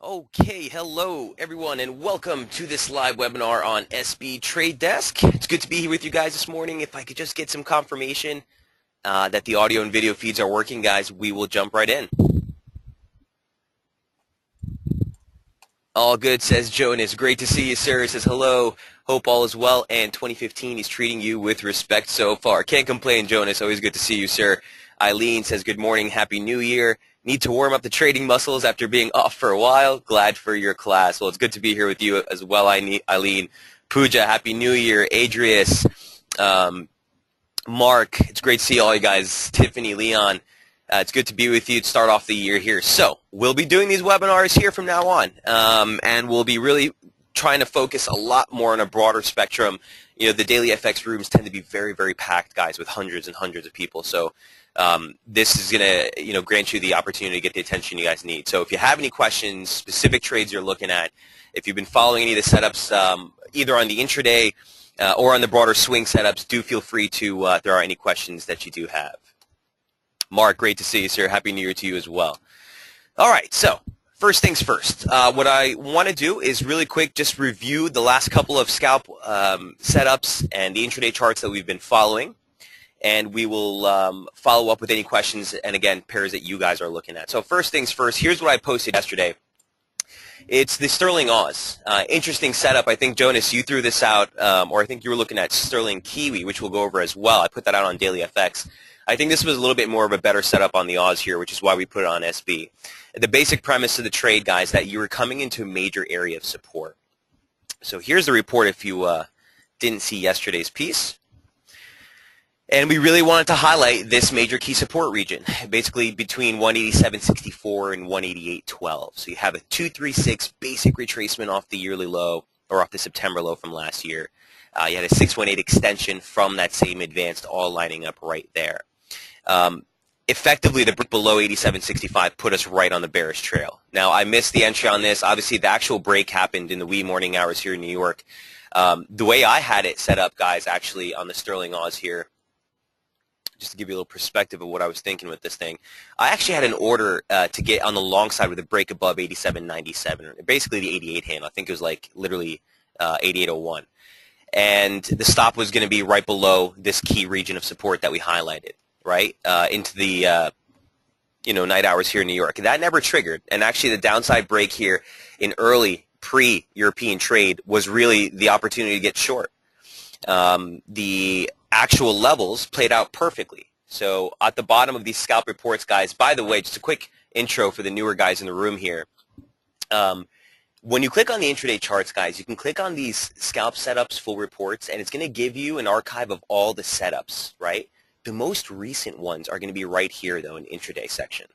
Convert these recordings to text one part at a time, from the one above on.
Okay, hello everyone and welcome to this live webinar on SB Trade Desk. It's good to be here with you guys this morning. If I could just get some confirmation that the audio and video feeds are working, guys, we will jump right in. All good, says Jonas. Great to see you, sir. Says hello. Hope all is well, and 2015 is treating you with respect so far. Can't complain, Jonas. Always good to see you, sir. Eileen says good morning. Happy New Year. Need to warm up the trading muscles after being off for a while. Glad for your class. Well, it's good to be here with you as well, Eileen. Pooja, Happy New Year. Adrius, Mark, it's great to see all you guys. Tiffany, Leon, it's good to be with you to start off the year here. So we'll be doing these webinars here from now on, and we'll be really trying to focus a lot more on a broader spectrum. You know, the daily FX rooms tend to be very, very packed, guys, with hundreds and hundreds of people. So this is going to, grant you the opportunity to get the attention you guys need. So if you have any questions, specific trades you're looking at, if you've been following any of the setups, either on the intraday or on the broader swing setups, do feel free to, if there are any questions that you do have. Mark, great to see you, sir. Happy New Year to you as well. All right, so first things first. What I want to do is really quick just review the last couple of scalp setups and the intraday charts that we've been following. And we will follow up with any questions and, again, pairs that you guys are looking at. So first things first, here's what I posted yesterday. It's the Sterling Aus. Interesting setup. I think, Jonas, you threw this out, or I think you were looking at Sterling Kiwi, which we'll go over as well. I put that out on Daily FX. I think this was a little bit more of a better setup on the Aus here, which is why we put it on SB. The basic premise of the trade, guys, that you were coming into a major area of support. So here's the report if you didn't see yesterday's piece. And we really wanted to highlight this major key support region, basically between 187.64 and 188.12. So you have a 236 basic retracement off the yearly low, or off the September low from last year. You had a 618 extension from that same advanced, all lining up right there. Effectively, the break below 87.65 put us right on the bearish trail. Now, I missed the entry on this. Obviously, the actual break happened in the wee morning hours here in New York. The way I had it set up, guys, actually on the Sterling Aus here, just to give you a little perspective of what I was thinking with this thing, I actually had an order to get on the long side with a break above 87.97, basically the 88 handle. I think it was like literally 88.01. And the stop was going to be right below this key region of support that we highlighted, right, into the night hours here in New York. That never triggered. And actually the downside break here in early pre-European trade was really the opportunity to get short. The actual levels played out perfectly. So at the bottom of these scalp reports, guys, by the way, just a quick intro for the newer guys in the room here. When you click on the intraday charts, guys, you can click on these scalp setups, full reports, and it's going to give you an archive of all the setups, right? The most recent ones are going to be right here, though, in the intraday section.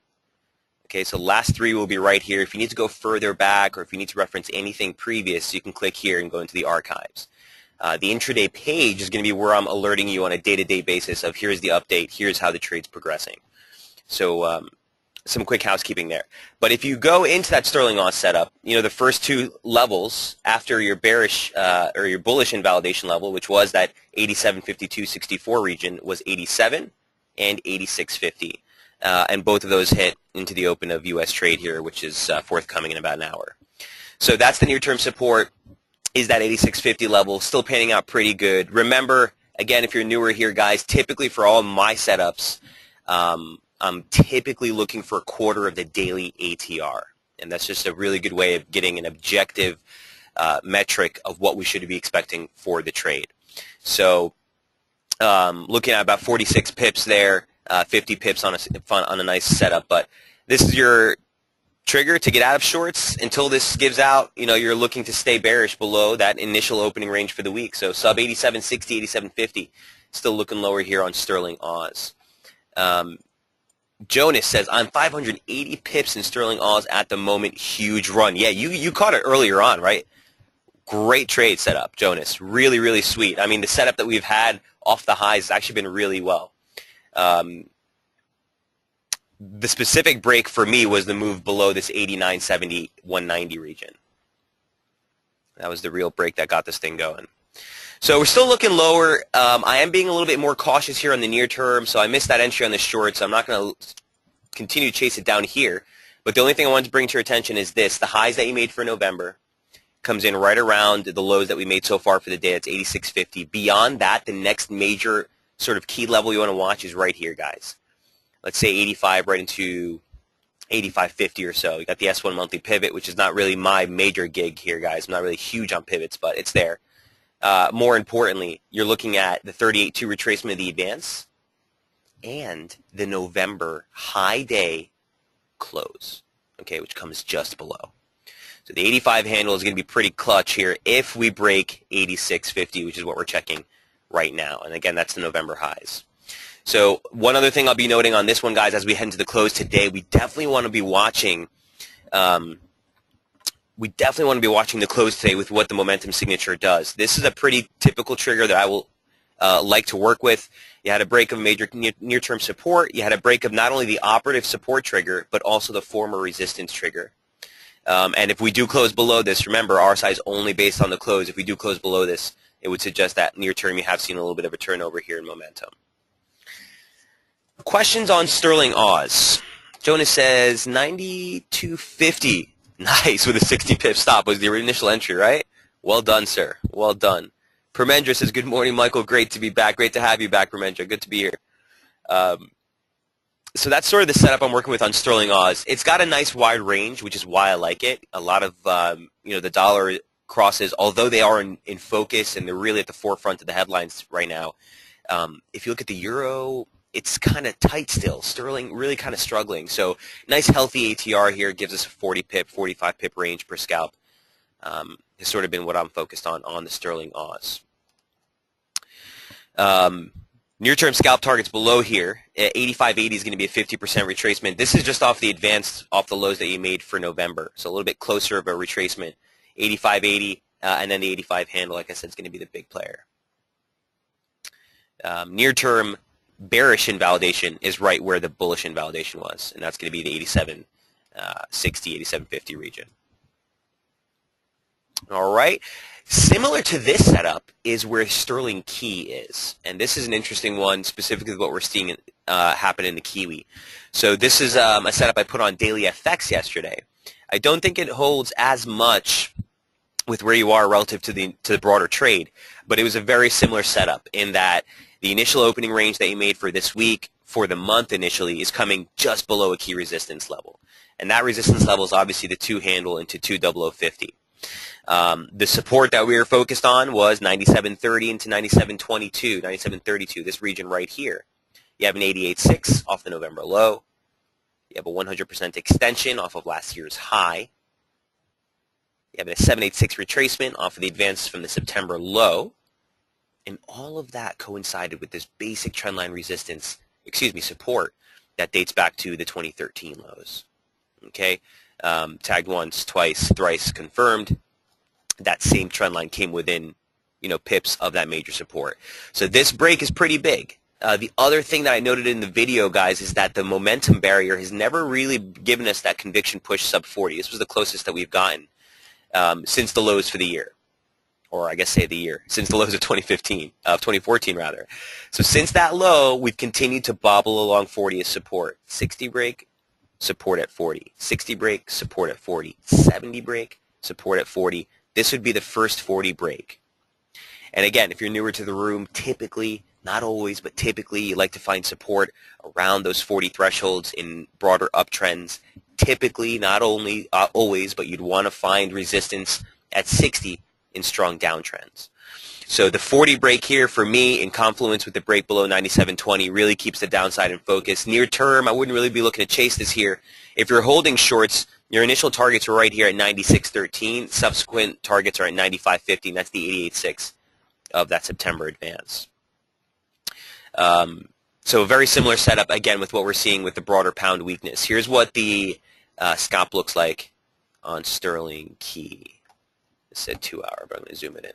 Okay, so last three will be right here. If you need to go further back or if you need to reference anything previous, you can click here and go into the archives. The intraday page is going to be where I'm alerting you on a day-to-day basis of here's the update, here's how the trade's progressing. So some quick housekeeping there. But if you go into that Sterling Aus setup, the first two levels after your bearish or your bullish invalidation level, which was that 87.52.64 region, was 87 and 86.50. And both of those hit into the open of U.S. trade here, which is forthcoming in about an hour. So that's the near-term support. Is that 86.50 level still panning out pretty good? Remember, again, if you're newer here, guys, typically for all my setups, I'm typically looking for a quarter of the daily ATR. And that's just a really good way of getting an objective metric of what we should be expecting for the trade. So looking at about 46 pips there, 50 pips on a nice setup. But this is your trigger to get out of shorts. Until this gives out, you're looking to stay bearish below that initial opening range for the week. So sub 87.60, 87.50, still looking lower here on Sterling Aus. Jonas says, I'm 580 pips in Sterling Aus at the moment. Huge run. Yeah, you caught it earlier on, right? Great trade setup, Jonas. Really, really sweet. I mean, the setup that we've had off the highs has actually been really well. The specific break for me was the move below this 89.70, 190 region. That was the real break that got this thing going. So we're still looking lower. I am being a little bit more cautious here on the near term, so I missed that entry on the short, so I'm not going to continue to chase it down here. But the only thing I wanted to bring to your attention is this. The highs that you made for November comes in right around the lows that we made so far for the day. It's 86.50. Beyond that, the next major sort of key level you want to watch is right here, guys. Let's say 85 right into 85.50 or so. You got the S1 monthly pivot, which is not really my major gig here, guys. I'm not really huge on pivots, but it's there. More importantly, you're looking at the 38.2 retracement of the advance and the November high day close, okay, which comes just below. So the 85 handle is going to be pretty clutch here if we break 86.50, which is what we're checking right now. And again, that's the November highs. So one other thing I'll be noting on this one, guys, as we head into the close today, we definitely want to be watching the close today with what the momentum signature does. This is a pretty typical trigger that I will like to work with. You had a break of major near-term support. You had a break of not only the operative support trigger, but also the former resistance trigger. And if we do close below this, remember, RSI is only based on the close. If we do close below this, it would suggest that near-term you have seen a little bit of a turnover here in momentum. Questions on Sterling Oz. Jonas says 92.50. Nice, with a 60 pip stop was the initial entry, right? Well done, sir. Well done. Permendra says, good morning, Michael. Great to be back. Great to have you back, Permendra. Good to be here. So that's sort of the setup I'm working with on Sterling Oz. It's got a nice wide range, which is why I like it. A lot of, the dollar crosses, although they are in focus and they're really at the forefront of the headlines right now. If you look at the euro, it's kind of tight still. Sterling really kind of struggling. So nice healthy ATR here gives us a 40 pip, 45 pip range per scalp. Has sort of been what I'm focused on the Sterling Oz. Near-term scalp targets below here. 85.80 is going to be a 50% retracement. This is just off the advanced, off the lows that you made for November. So a little bit closer of a retracement. 85.80 and then the 85 handle, like I said, is going to be the big player. Near-term bearish invalidation is right where the bullish invalidation was, and that's going to be the 87.60, 87.50 region. All right. Similar to this setup is where Sterling Key is, and this is an interesting one, specifically what we're seeing happen in the Kiwi. So this is a setup I put on Daily FX yesterday. I don't think it holds as much with where you are relative to the broader trade, but it was a very similar setup in that the initial opening range that you made for this week, for the month initially, is coming just below a key resistance level. And that resistance level is obviously the 2 handle into 20050. The support that we were focused on was 97.30 into 97.22, 97.32, this region right here. You have an 88.6 off the November low. You have a 100% extension off of last year's high. You have a 786 retracement off of the advance from the September low. And all of that coincided with this basic trendline resistance, support that dates back to the 2013 lows. Okay, tagged once, twice, thrice, confirmed. That same trend line came within, pips of that major support. So this break is pretty big. The other thing that I noted in the video, guys, is that the momentum barrier has never really given us that conviction push sub 40. This was the closest that we've gotten since the lows for the year. Or I guess since the lows of 2014 rather. So since that low, we've continued to bobble along 40 as support. 60 break, support at 40. 60 break, support at 40. 70 break, support at 40. This would be the first 40 break. And again, if you're newer to the room, typically, not always, but typically you like to find support around those 40 thresholds in broader uptrends. Typically, not only always, but you'd want to find resistance at 60 in strong downtrends. So the 40 break here for me in confluence with the break below 97.20 really keeps the downside in focus. Near term, I wouldn't really be looking to chase this here. If you're holding shorts, your initial targets were right here at 96.13. Subsequent targets are at 95.50, and that's the 88.6 of that September advance. So a very similar setup, again, with what we're seeing with the broader pound weakness. Here's what the scalp looks like on Sterling Key. It said 2 hour, but I'm going to zoom it in.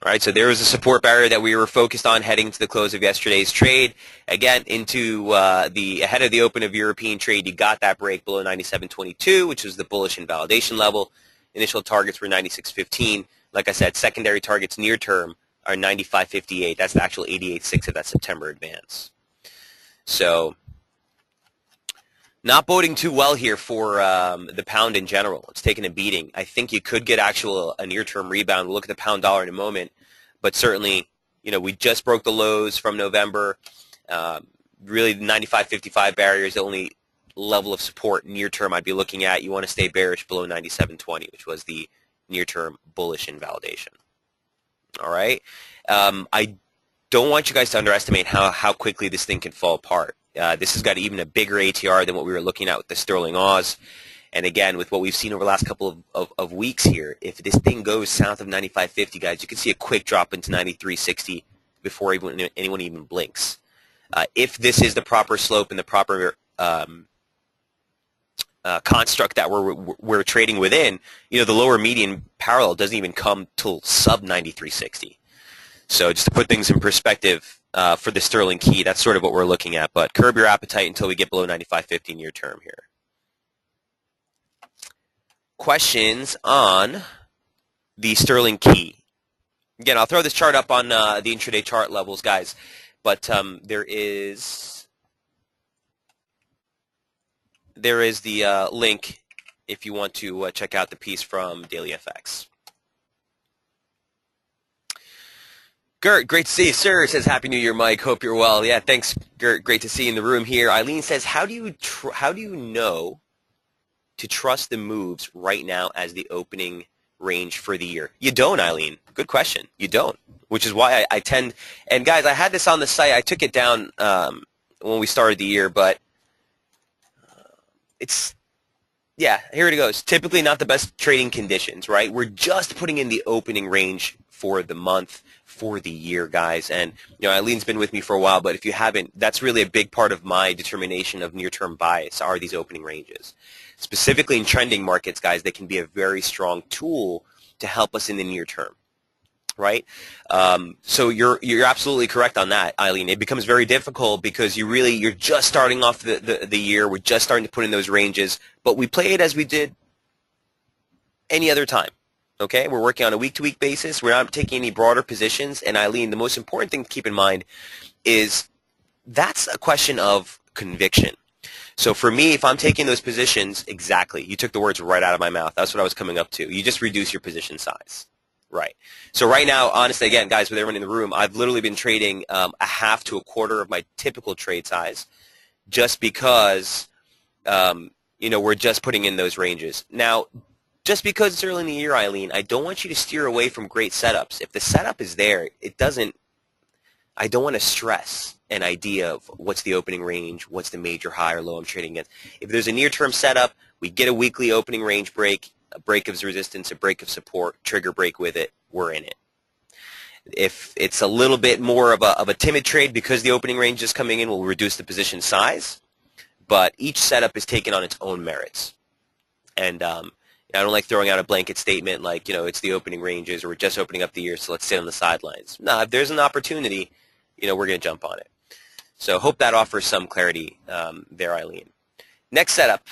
All right, so there was a support barrier that we were focused on heading to the close of yesterday's trade. Again, into ahead of the open of European trade, you got that break below 97.22, which was the bullish invalidation level. Initial targets were 96.15. Like I said, secondary targets near term are 95.58. That's the actual 88.6 of that September advance. So not boding too well here for the pound in general. It's taken a beating. I think you could get a near-term rebound. We'll look at the pound dollar in a moment, but certainly, we just broke the lows from November. Really, the 95.55 barrier is the only level of support near-term I'd be looking at. You want to stay bearish below 97.20, which was the near-term bullish invalidation. All right. I don't want you guys to underestimate how quickly this thing can fall apart. This has got even a bigger ATR than what we were looking at with the sterling Aus. And again, with what we've seen over the last couple of weeks here, if this thing goes south of 95.50, guys, you can see a quick drop into 93.60 before anyone even blinks. If this is the proper slope and the proper construct that we're trading within, the lower median parallel doesn't even come till sub 93.60. So just to put things in perspective, for the sterling key, that's sort of what we're looking at. But curb your appetite until we get below 95.50 near term here. Questions on the sterling key? Again, I'll throw this chart up on the intraday chart levels, guys. But there is the link if you want to check out the piece from Daily FX. Gert, great to see you, sir. Says Happy New Year, Mike. Hope you're well. Yeah, thanks, Gert. Great to see you in the room here. Eileen says, how do you know to trust the moves right now as the opening range for the year? You don't, Eileen. Good question. You don't, which is why I tend. And guys, I had this on the site. I took it down when we started the year, but yeah, here it goes. Typically not the best trading conditions, right? We're just putting in the opening range for the month, for the year, guys. And Eileen's been with me for a while, but if you haven't, that's really a big part of my determination of near-term bias are these opening ranges. Specifically in trending markets, guys, they can be a very strong tool to help us in the near term, right? So you're absolutely correct on that, Eileen. It becomes very difficult because you're just starting off the year. We're just starting to put in those ranges, but we play it as we did any other time. Okay, we're working on a week-to-week basis. We're not taking any broader positions. And Eileen, the most important thing to keep in mind is that's a question of conviction. So for me, if I'm taking those positions, exactly, you took the words right out of my mouth. That's what I was coming up to. You just reduce your position size. Right. So right now, honestly, again, guys, with everyone in the room, I've literally been trading a half to a quarter of my typical trade size just because, we're just putting in those ranges. Now, just because it's early in the year, Eileen, I don't want you to steer away from great setups. If the setup is there, I don't want to stress an idea of what's the opening range, what's the major high or low I'm trading against. If there's a near-term setup, we get a weekly opening range break, a break of resistance, a break of support, trigger break with it, we're in it. If it's a little bit more of a timid trade because the opening range is coming in, we'll reduce the position size, but each setup is taken on its own merits. And I don't like throwing out a blanket statement like, it's the opening ranges or we're just opening up the year, so let's sit on the sidelines. No, if there's an opportunity, we're going to jump on it. So hope that offers some clarity there, Eileen. Next setup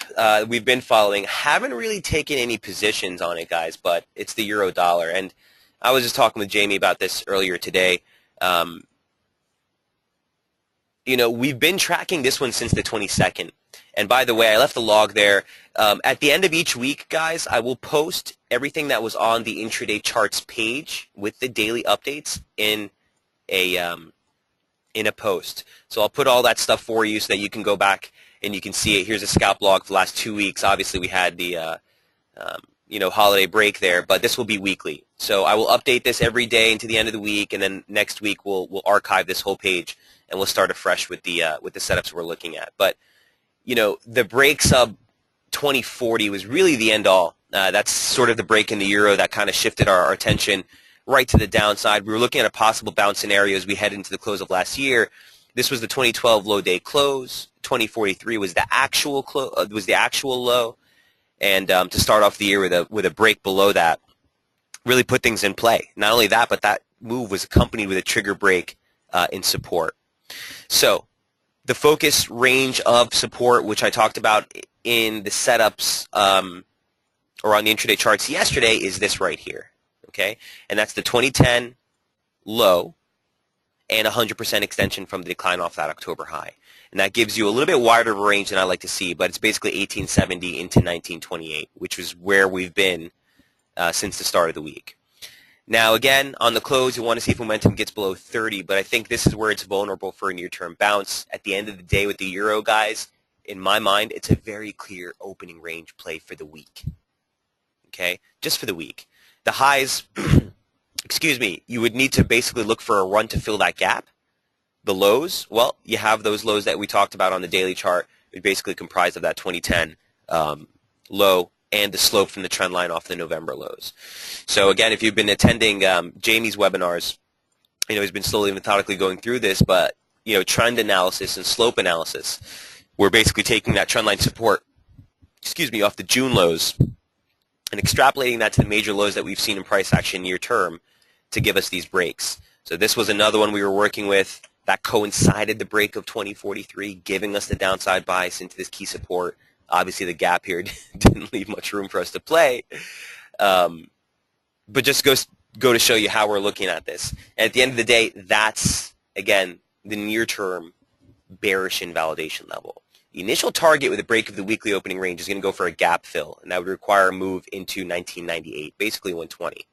we've been following. Haven't really taken any positions on it, guys, but it's the euro dollar. And I was just talking with Jamie about this earlier today. We've been tracking this one since the 22nd. And by the way, I left the log there. At the end of each week, guys, I will post everything that was on the Intraday Charts page with the daily updates in a post. So I'll put all that stuff for you so that you can go back and you can see it. Here's a scalp log for the last 2 weeks. Obviously, we had the holiday break there, but this will be weekly. So I will update this every day into the end of the week, and then next week we'll archive this whole page and we'll start afresh with the setups we're looking at. But the break sub 2040 was really the end all. That's sort of the break in the euro that kind of shifted our attention right to the downside. We were looking at a possible bounce scenario as we head into the close of last year. This was the 2012 low day close. 2043 was the actual low, and to start off the year with a break below that really put things in play. Not only that, but that move was accompanied with a trigger break in support. So the focus range of support, which I talked about in the setups or on the intraday charts yesterday, is this right here. Okay, and that's the 2010 low and 100% extension from the decline off that October high. And that gives you a little bit wider of a range than I like to see, but it's basically 1870 into 1928, which was where we've been since the start of the week. Now, again, on the close, you want to see if momentum gets below 30, but I think this is where it's vulnerable for a near-term bounce. At the end of the day with the euro, guys, in my mind, it's a very clear opening range play for the week. Okay? Just for the week. The highs, excuse me, you would need to basically look for a run to fill that gap. The lows, well, you have those lows that we talked about on the daily chart. They're basically comprised of that 2010 low and the slope from the trend line off the November lows. So again, if you've been attending Jamie's webinars, he's been slowly and methodically going through this, but trend analysis and slope analysis, we're basically taking that trend line support, off the June lows and extrapolating that to the major lows that we've seen in price action near term to give us these breaks. So this was another one we were working with that coincided the break of 2043, giving us the downside bias into this key support. Obviously, the gap here didn't leave much room for us to play, but just go to show you how we're looking at this. And at the end of the day, that's, again, the near-term bearish invalidation level. The initial target with a break of the weekly opening range is going to go for a gap fill, and that would require a move into 1998, basically 120.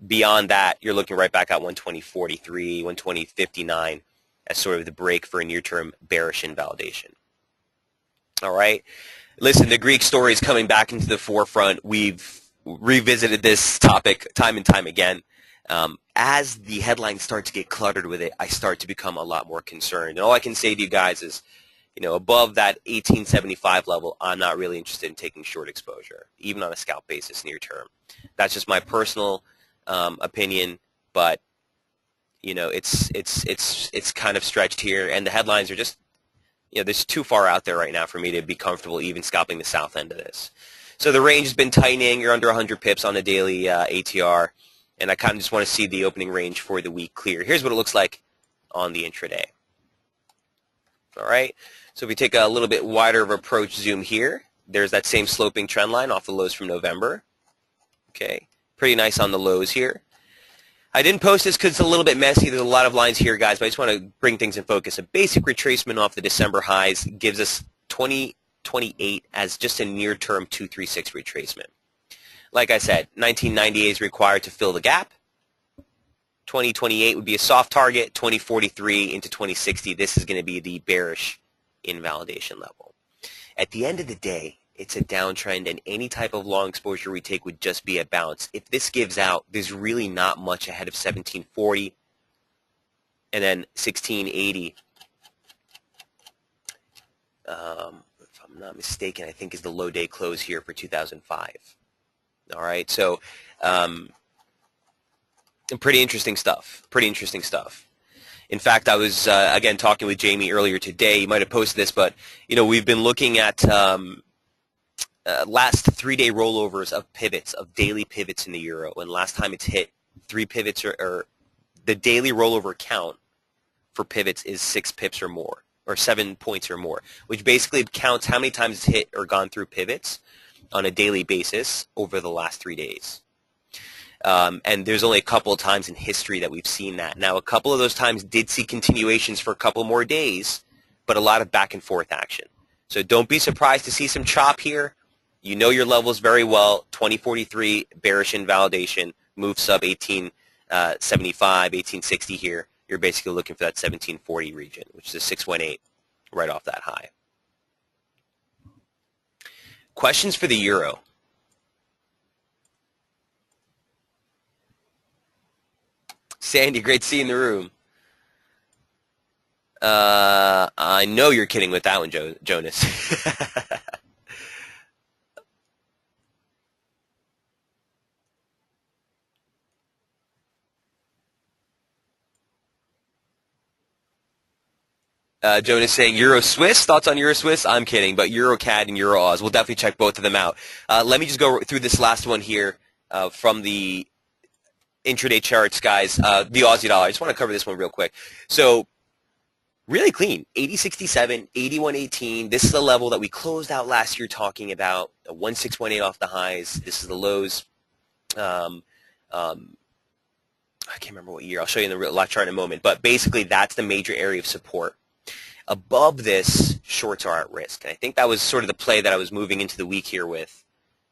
Beyond that, you're looking right back at 120.43, 120.59 as sort of the break for a near-term bearish invalidation. All right. Listen, the Greek story is coming back into the forefront. We've revisited this topic time and time again. As the headlines start to get cluttered with it, I start to become a lot more concerned. And all I can say to you guys is, above that 1875 level, I'm not really interested in taking short exposure, even on a scalp basis near term. That's just my personal opinion, but it's kind of stretched here, and the headlines are just this too far out there right now for me to be comfortable even scalping the south end of this. So the range has been tightening. You're under 100 pips on the daily ATR, and I kind of just want to see the opening range for the week clear. Here's what it looks like on the intraday. All right. So if we take a little bit wider of approach zoom here, there's that same sloping trend line off the lows from November. Okay. Pretty nice on the lows here. I didn't post this because it's a little bit messy. There's a lot of lines here, guys, but I just want to bring things in focus. A basic retracement off the December highs gives us 2028 as just a near-term 236 retracement. Like I said, 1998 is required to fill the gap. 2028 would be a soft target. 2043 into 2060, this is going to be the bearish invalidation level. At the end of the day, it's a downtrend, and any type of long exposure we take would just be a bounce. If this gives out, there's really not much ahead of 1740 and then 1680. If I'm not mistaken, I think is the low day close here for 2005. All right, so pretty interesting stuff. Pretty interesting stuff. In fact, I was, again, talking with Jamie earlier today. You might have posted this, but, we've been looking at last 3-day rollovers of pivots, of daily pivots in the euro. And last time it's hit 3 pivots, or the daily rollover count for pivots is 6 pips or more, or 7 points or more, which basically counts how many times it's hit or gone through pivots on a daily basis over the last 3 days. And there's only a couple of times in history that we've seen that. Now, a couple of those times did see continuations for a couple more days, but a lot of back and forth action. So don't be surprised to see some chop here. You know your levels very well. 2043, bearish invalidation, move sub 1875, 1860 here. You're basically looking for that 1740 region, which is a 618 right off that high. Questions for the euro? Sandy, great to see you in the room. I know you're kidding with that one, Jonas. Jonas saying Euro Swiss. Thoughts on Euro Swiss? I'm kidding, but Euro CAD and Euro Oz. We'll definitely check both of them out. Let me just go through this last one here from the intraday charts, guys. The Aussie Dollar. I just want to cover this one real quick. So really clean. 80.67, 81.18. This is the level that we closed out last year talking about. A 1618 off the highs. This is the lows. I can't remember what year. I'll show you in the real live chart in a moment. But basically, that's the major area of support. Above this, shorts are at risk. And I think that was sort of the play that I was moving into the week here with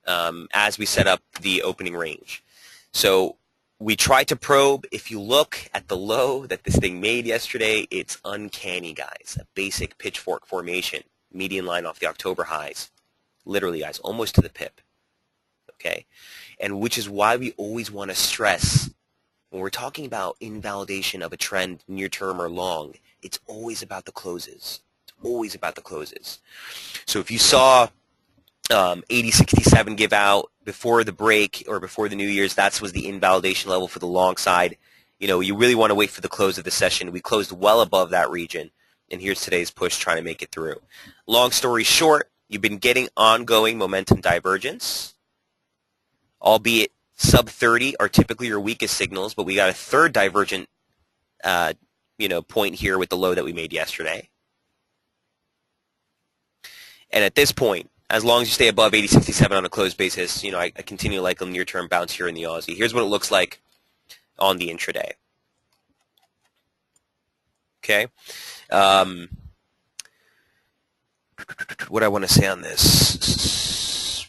as we set up the opening range. So we tried to probe. If you look at the low that this thing made yesterday, it's uncanny, guys. A basic pitchfork formation, median line off the October highs. Literally, guys, almost to the pip. Okay? And which is why we always want to stress when we're talking about invalidation of a trend near term or long, it's always about the closes. It's always about the closes. So if you saw 80.67 give out before the break or before the New Year's, that was the invalidation level for the long side. You know, you really want to wait for the close of the session. We closed well above that region, and here's today's push trying to make it through. Long story short, you've been getting ongoing momentum divergence, albeit sub 30 are typically your weakest signals, but we got a third divergent point here with the low that we made yesterday. And at this point, as long as you stay above 80.67 on a closed basis, I continue to like a near-term bounce here in the Aussie. Here's what it looks like on the intraday. Okay. What I want to say on this.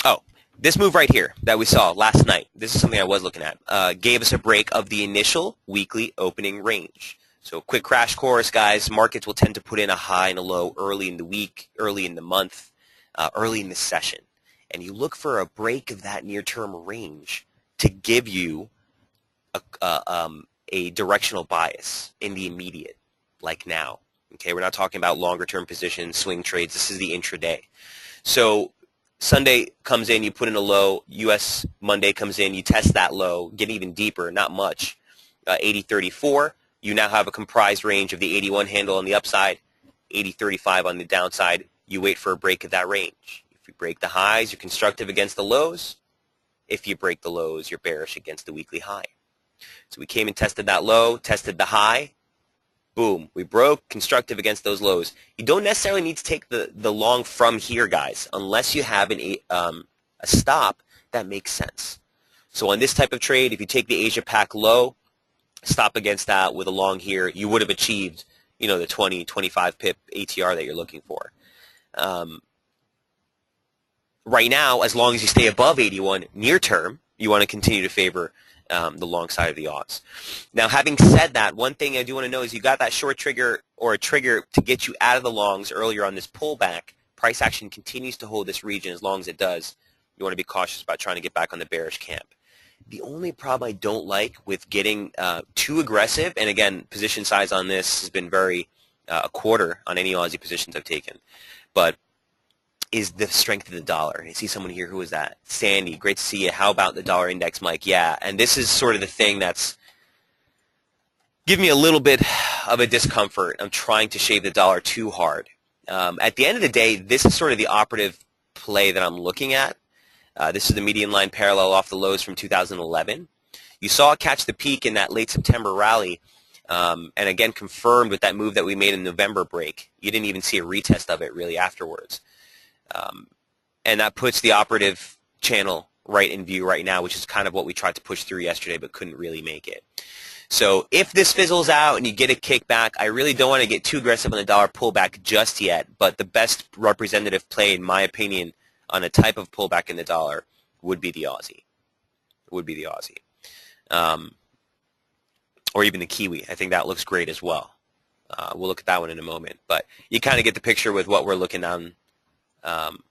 Oh. This move right here that we saw last night, this is something I was looking at, gave us a break of the initial weekly opening range. So quick crash course, guys. Markets will tend to put in a high and a low early in the week, early in the month, early in the session. And you look for a break of that near-term range to give you a directional bias in the immediate, like now. Okay, we're not talking about longer-term positions, swing trades. This is the intraday. So Sunday comes in, you put in a low. U.S. Monday comes in, you test that low, get even deeper, not much. 80.34, you now have a comprised range of the 81 handle on the upside, 80.35 on the downside. You wait for a break of that range. If you break the highs, you're constructive against the lows. If you break the lows, you're bearish against the weekly high. So we came and tested that low, tested the high. Boom, we broke, constructive against those lows. You don't necessarily need to take the long from here, guys, unless you have a stop that makes sense. So on this type of trade, if you take the Asia Pac low, stop against that with a long here, you would have achieved, the 20, 25 pip ATR that you're looking for. Right now, as long as you stay above 81 near term, you want to continue to favor the long side of the odds. Now, having said that, one thing I do want to know is you got that short trigger or a trigger to get you out of the longs earlier on this pullback. Price action continues to hold this region. As long as it does, you want to be cautious about trying to get back on the bearish camp. The only problem I don't like with getting too aggressive, and again, position size on this has been very a quarter on any Aussie positions I've taken, but is the strength of the dollar. I see someone here. Who is that? Sandy, great to see you. How about the dollar index, Mike? Yeah, and this is sort of the thing that's giving me a little bit of a discomfort. I'm trying to shave the dollar too hard. At the end of the day, this is sort of the operative play that I'm looking at. This is the median line parallel off the lows from 2011. You saw it catch the peak in that late September rally, and again confirmed with that move that we made in November break. You didn't even see a retest of it really afterwards. And that puts the operative channel right in view right now, which is kind of what we tried to push through yesterday but couldn't really make it. So if this fizzles out and you get a kickback, I really don't want to get too aggressive on the dollar pullback just yet, but the best representative play, in my opinion, on a type of pullback in the dollar would be the Aussie. Or even the Kiwi. I think that looks great as well. We'll look at that one in a moment. But you kind of get the picture with what we're looking on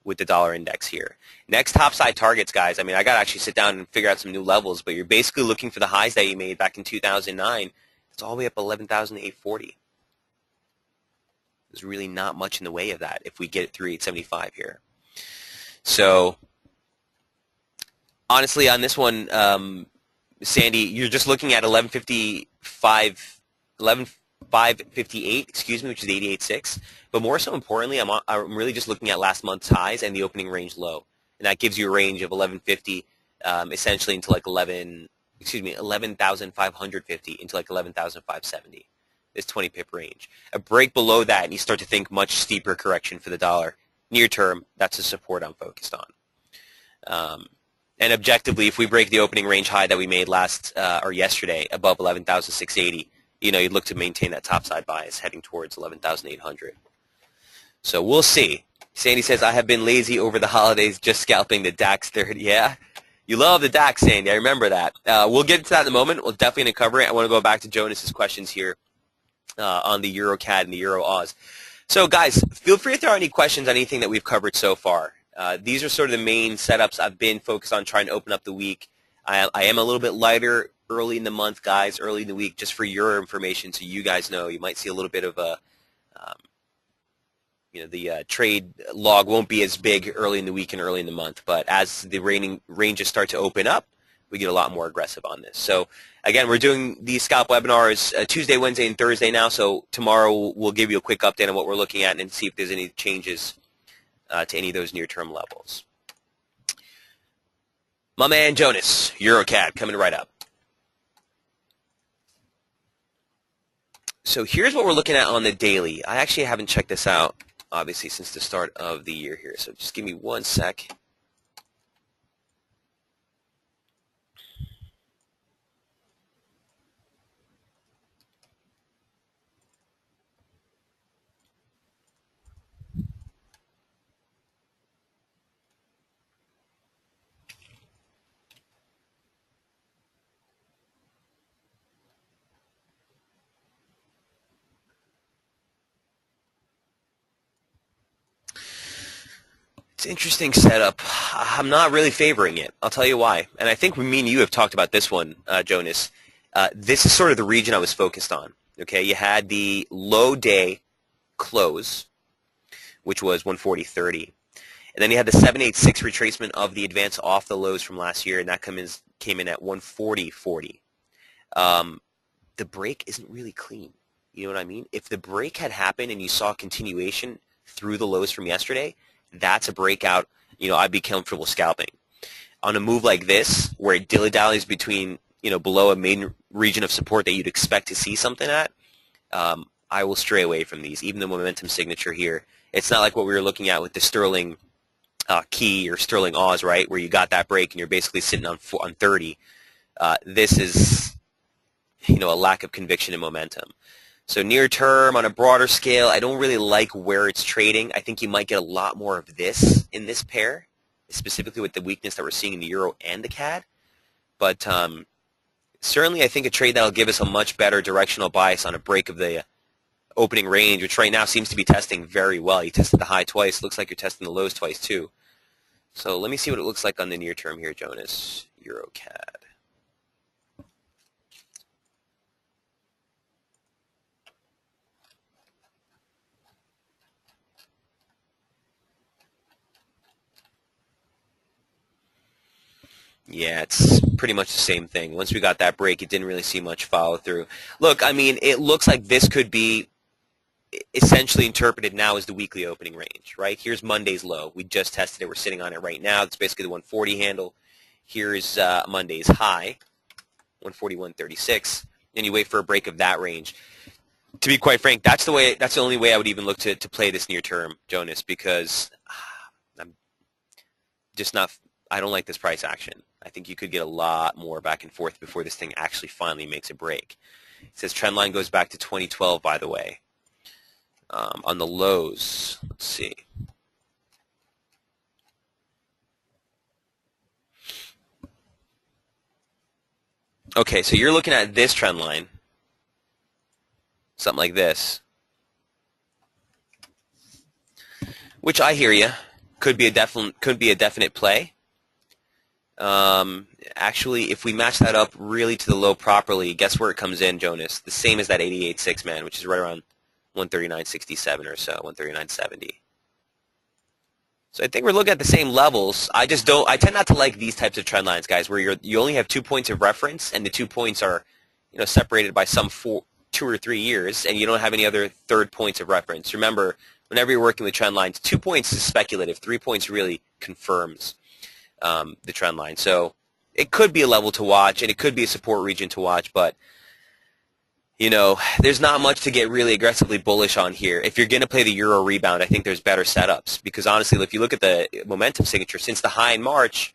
with the dollar index here. Next topside targets, guys. I mean, I got to actually sit down and figure out some new levels, but you're basically looking for the highs that you made back in 2009. It's all the way up 11,840. There's really not much in the way of that if we get it through 875 here. So, honestly, on this one, Sandy, you're just looking at 11,558, excuse me, which is 88.6. But more so importantly, I'm really just looking at last month's highs and the opening range low, and that gives you a range of 1150, essentially into like 11,550 into like 11,570. This 20 pip range. A break below that, and you start to think much steeper correction for the dollar. Near term, that's the support I'm focused on. And objectively, if we break the opening range high that we made or yesterday above 11,680, you'd look to maintain that topside bias heading towards 11,800. So we'll see. Sandy says, I have been lazy over the holidays just scalping the DAX 30. Yeah, you love the DAX, Sandy. I remember that. We'll get into that in a moment. We'll definitely going to cover it. I want to go back to Jonas's questions here on the Euro CAD and the Euro Oz. So guys, feel free if there are any questions on anything that we've covered so far. These are sort of the main setups I've been focused on trying to open up the week. I am a little bit lighter early in the month, guys, early in the week, just for your information so you guys know. You might see a little bit of a, the trade log won't be as big early in the week and early in the month. But as the ranges start to open up, we get a lot more aggressive on this. So, again, we're doing these scalp webinars Tuesday, Wednesday, and Thursday now. So tomorrow we'll give you a quick update on what we're looking at and see if there's any changes to any of those near-term levels. My man Jonas, EuroCAD, coming right up. So here's what we're looking at on the daily. I actually haven't checked this out, obviously, since the start of the year here. So just give me one sec. It's an interesting setup. I'm not really favoring it. I'll tell you why. And I think me and you have talked about this one, Jonas. This is sort of the region I was focused on. Okay, you had the low day close, which was 140.30. And then you had the 786 retracement of the advance off the lows from last year, and that came in at 140.40. The break isn't really clean. You know what I mean? If the break had happened and you saw continuation through the lows from yesterday, that's a breakout, I'd be comfortable scalping. On a move like this, where it dilly-dallies between, below a main region of support that you'd expect to see something at, I will stray away from these, even the momentum signature here. It's not like what we were looking at with the Sterling key or Sterling Oz, right, where you got that break and you're basically sitting on 30. This is, a lack of conviction and momentum. So near term, on a broader scale, I don't really like where it's trading. I think you might get a lot more of this in this pair, specifically with the weakness that we're seeing in the Euro and the CAD. But certainly I think a trade that will give us a much better directional bias on a break of the opening range, which right now seems to be testing very well. You tested the high twice. Looks like you're testing the lows twice too. So let me see what it looks like on the near term here, Jonas. Euro CAD. Yeah, it's pretty much the same thing. Once we got that break, it didn't really see much follow through. Look, I mean, it looks like this could be essentially interpreted now as the weekly opening range, right? Here's Monday's low. We just tested it. We're sitting on it right now. It's basically the 140 handle. Here's Monday's high, 141.36. And you wait for a break of that range. To be quite frank, that's the only way I would even look to play this near term, Jonas, because I'm just not. I don't like this price action. I think you could get a lot more back and forth before this thing actually finally makes a break. It says trend line goes back to 2012, by the way. On the lows, let's see. Okay, so you're looking at this trend line, something like this, which I hear you could be a definite play. Actually, if we match that up really to the low properly, guess where it comes in, Jonas? The same as that 88.6, man, which is right around 139.67 or so, 139.70. So I think we're looking at the same levels. I tend not to like these types of trend lines, guys, where you only have 2 points of reference, and the 2 points are, separated by some 2 or 3 years, and you don't have any other third points of reference. Remember, whenever you're working with trend lines, 2 points is speculative. 3 points really confirms the trend line. So it could be a level to watch, and it could be a support region to watch, but there's not much to get really aggressively bullish on here. If you're going to play the Euro rebound, I think there's better setups, because honestly, if you look at the momentum signature, since the high in March,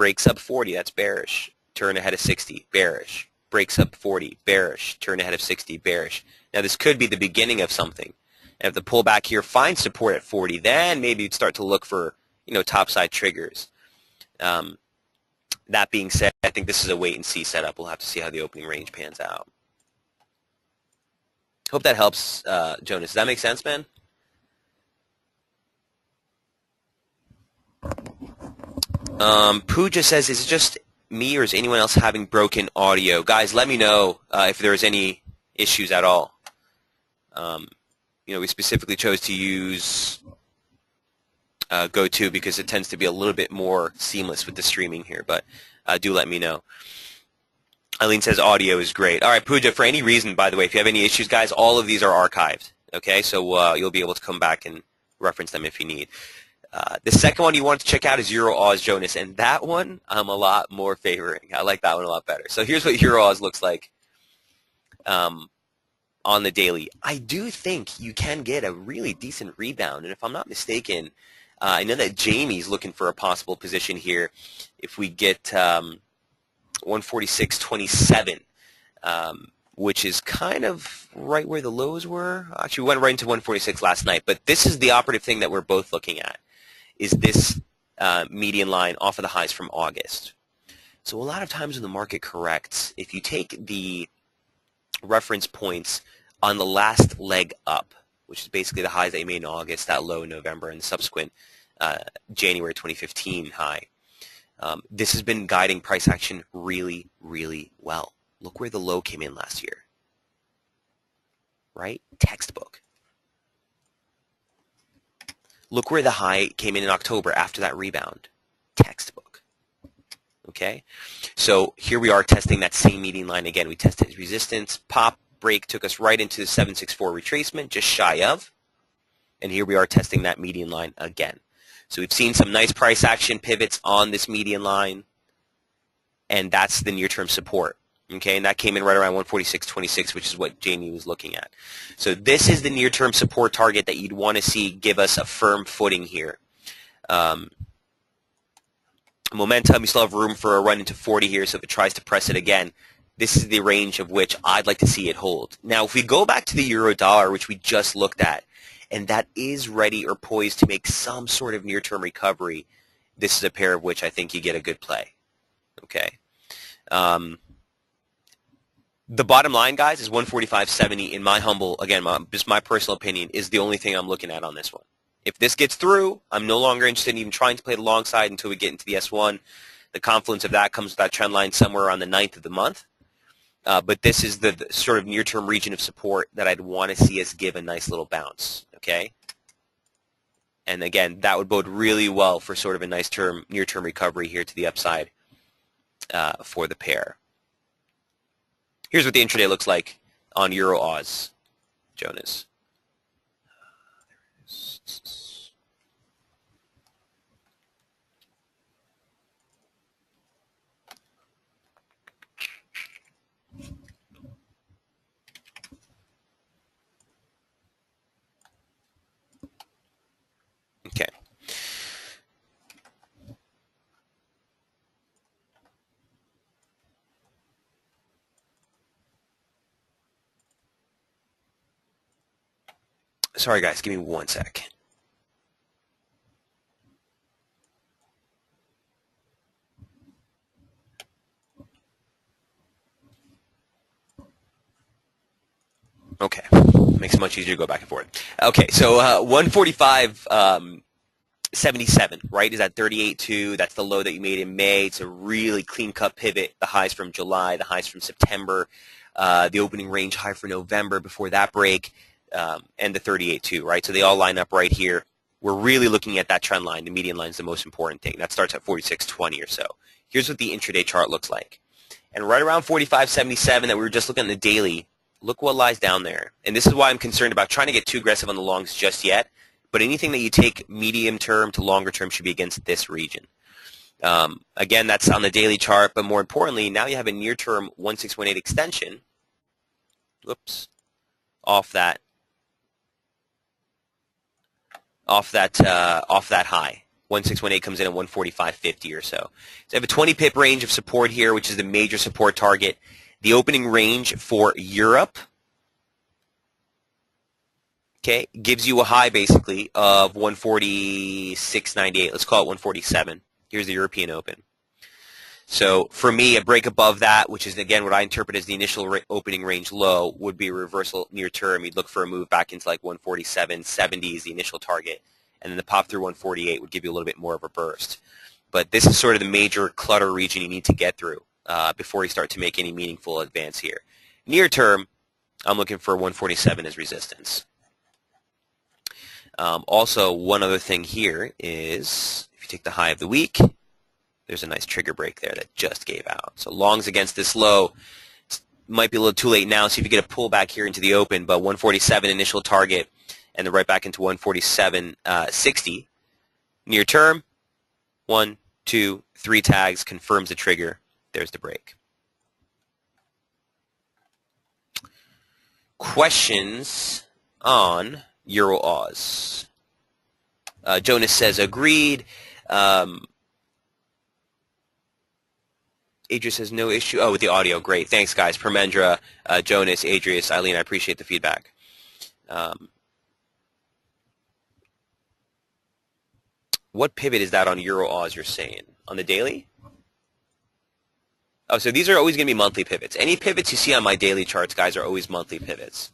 breaks up 40, that's bearish, turn ahead of 60, bearish, breaks up 40, bearish, turn ahead of 60, bearish. Now this could be the beginning of something. And if the pullback here finds support at 40, then maybe you'd start to look for, topside triggers. That being said, I think this is a wait and see setup. We'll have to see how the opening range pans out. Hope that helps, Jonas. Does that make sense, man? Pooja says, is it just me or is anyone else having broken audio? Guys, let me know if there's any issues at all. We specifically chose to use GoTo because it tends to be a little bit more seamless with the streaming here, but do let me know. Eileen says audio is great. All right, Pooja, for any reason, by the way, if you have any issues, guys, all of these are archived, okay? So you'll be able to come back and reference them if you need. The second one you want to check out is Euro Aus, Jonas, and that one I'm a lot more favoring. I like that one a lot better. So here's what Euro Aus looks like on the daily. I do think you can get a really decent rebound, and if I'm not mistaken, I know that Jamie's looking for a possible position here if we get 146.27, which is kind of right where the lows were. Actually, we went right into 146 last night, but this is the operative thing that we're both looking at, is this median line off of the highs from August. So a lot of times when the market corrects, if you take the reference points on the last leg up, which is basically the highs that you made in August, that low in November, and the subsequent January 2015 high, this has been guiding price action really, really well. Look where the low came in last year, right? Textbook. Look where the high came in October after that rebound. Textbook. Okay? So here we are testing that same median line again. We tested resistance, pop, break, took us right into the 764 retracement, just shy of. And here we are testing that median line again. So we've seen some nice price action pivots on this median line, and that's the near-term support. Okay, and that came in right around 146.26, which is what Jamie was looking at. So this is the near-term support target that you'd want to see give us a firm footing here. Momentum, you still have room for a run into 40 here, so if it tries to press it again, this is the range of which I'd like to see it hold. Now, if we go back to the euro dollar, which we just looked at, and that is ready or poised to make some sort of near-term recovery, this is a pair of which I think you get a good play. Okay. The bottom line, guys, is 145.70. In my humble, again, just my personal opinion, is the only thing I'm looking at on this one. If this gets through, I'm no longer interested in even trying to play the long side until we get into the S1. The confluence of that comes with that trend line somewhere around the 9th of the month. But this is the sort of near-term region of support that I'd want to see us give a nice little bounce. Okay? And again, that would bode really well for sort of a nice near-term recovery here to the upside for the pair. Here's what the intraday looks like on Euro Aus, Jonas. Okay. Sorry, guys. Give me one sec. Okay. Makes it much easier to go back and forth. Okay, so 145.77, right, is at 38.2. That's the low that you made in May. It's a really clean-cut pivot. The highs from July, the highs from September, the opening range high for November before that break, and the 38.2, right? So they all line up right here. We're really looking at that trend line. The median line is the most important thing. That starts at 46.20 or so. Here's what the intraday chart looks like. And right around 45.77 that we were just looking at the daily, look what lies down there. And this is why I'm concerned about trying to get too aggressive on the longs just yet. But anything that you take medium term to longer term should be against this region. Again, that's on the daily chart. But more importantly, now you have a near-term 1618 extension. Whoops. Off that high, 1618 comes in at 145.50 or so. So I have a 20 pip range of support here, which is the major support target. The opening range for Europe, okay, gives you a high basically of 146.98. Let's call it 147. Here's the European Open. So for me, a break above that, which is again what I interpret as the initial opening range low, would be a reversal near term. You'd look for a move back into like 147.70 is the initial target, and then the pop through 148 would give you a little bit more of a burst. But this is sort of the major clutter region you need to get through before you start to make any meaningful advance here. Near term, I'm looking for 147 as resistance. Also, one other thing here is if you take the high of the week, there's a nice trigger break there that just gave out. So longs against this low, might be a little too late now. See if you get a pullback here into the open, but 147 initial target, and then right back into 147.60. Near term, 1, 2, 3 tags, confirms the trigger. There's the break. Questions on Euro Aus? Jonas says agreed. Adria says no issue. Oh, with the audio. Great. Thanks, guys. Permendra, Jonas, Adrius, Eileen, I appreciate the feedback. What pivot is that on Euro Aus you're saying? On the daily? Oh, so these are always going to be monthly pivots. Any pivots you see on my daily charts, guys, are always monthly pivots.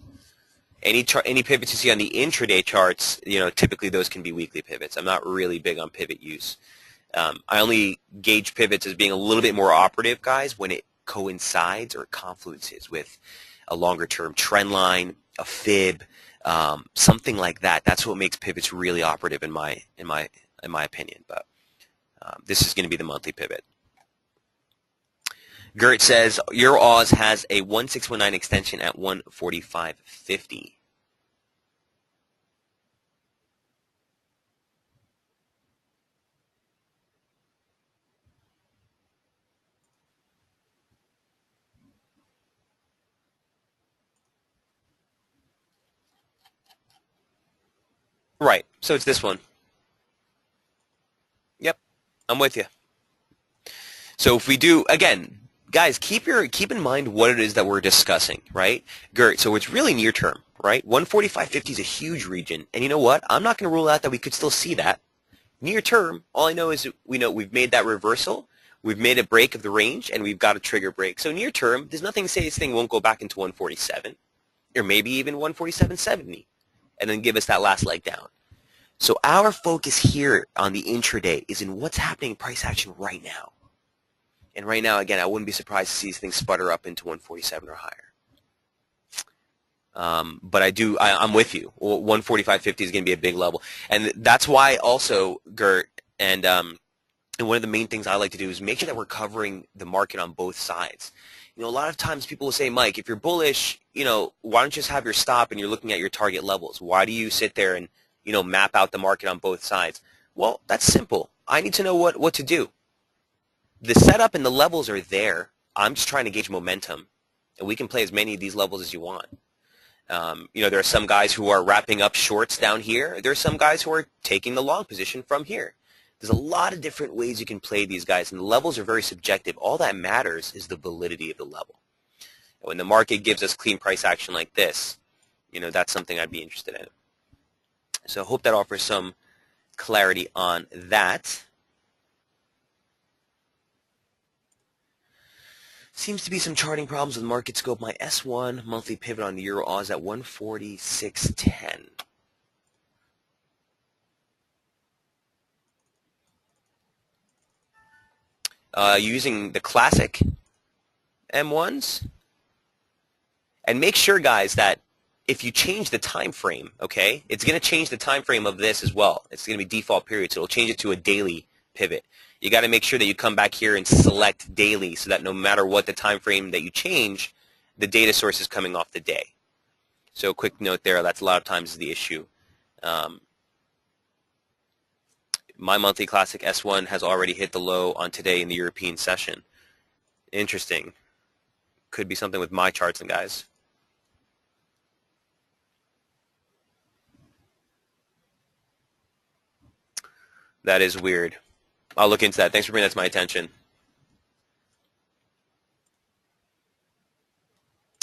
Any pivots you see on the intraday charts, typically those can be weekly pivots. I'm not really big on pivot use. I only gauge pivots as being a little bit more operative, guys, when it coincides or confluences with a longer-term trend line, a fib, something like that. That's what makes pivots really operative in my opinion. But this is going to be the monthly pivot. Gert says Euro Aus has a 1619 extension at 145.50. Right. So it's this one. Yep. I'm with you. So if we do, again, guys, keep in mind what it is that we're discussing, right? Gert, so it's really near term, right? 145.50 is a huge region. And you know what? I'm not going to rule out that we could still see that. Near term, all I know is we've made that reversal. We've made a break of the range, and we've got a trigger break. So near term, there's nothing to say this thing won't go back into 147 or maybe even 147.70 and then give us that last leg down. So our focus here on the intraday is in what's happening in price action right now. And right now, again, I wouldn't be surprised to see these things sputter up into 147 or higher. But I'm with you. 145.50 is going to be a big level. And that's why also, Gert, and one of the main things I like to do is make sure that we're covering the market on both sides. A lot of times people will say, Mike, if you're bullish, why don't you just have your stop and you're looking at your target levels? Why do you sit there and map out the market on both sides? Well, that's simple. I need to know what to do. The setup and the levels are there. I'm just trying to gauge momentum, and we can play as many of these levels as you want. There are some guys who are wrapping up shorts down here. There are some guys who are taking the long position from here. There's a lot of different ways you can play these guys, and the levels are very subjective. All that matters is the validity of the level. And when the market gives us clean price action like this, that's something I'd be interested in. So I hope that offers some clarity on that. Seems to be some charting problems with market scope. My S1 monthly pivot on the Euro Aus at 146.10. Using the classic M1s. And make sure, guys, that if you change the time frame, okay, it's going to change the time frame of this as well. It's going to be default period, so it'll change it to a daily pivot. You got to make sure that you come back here and select daily so that no matter what the time frame that you change, the data source is coming off the day. So quick note there, that's a lot of times the issue. My monthly classic S1 has already hit the low on today in the European session. Interesting. Could be something with my charts and guys. That is weird. I'll look into that. Thanks for bringing that to my attention.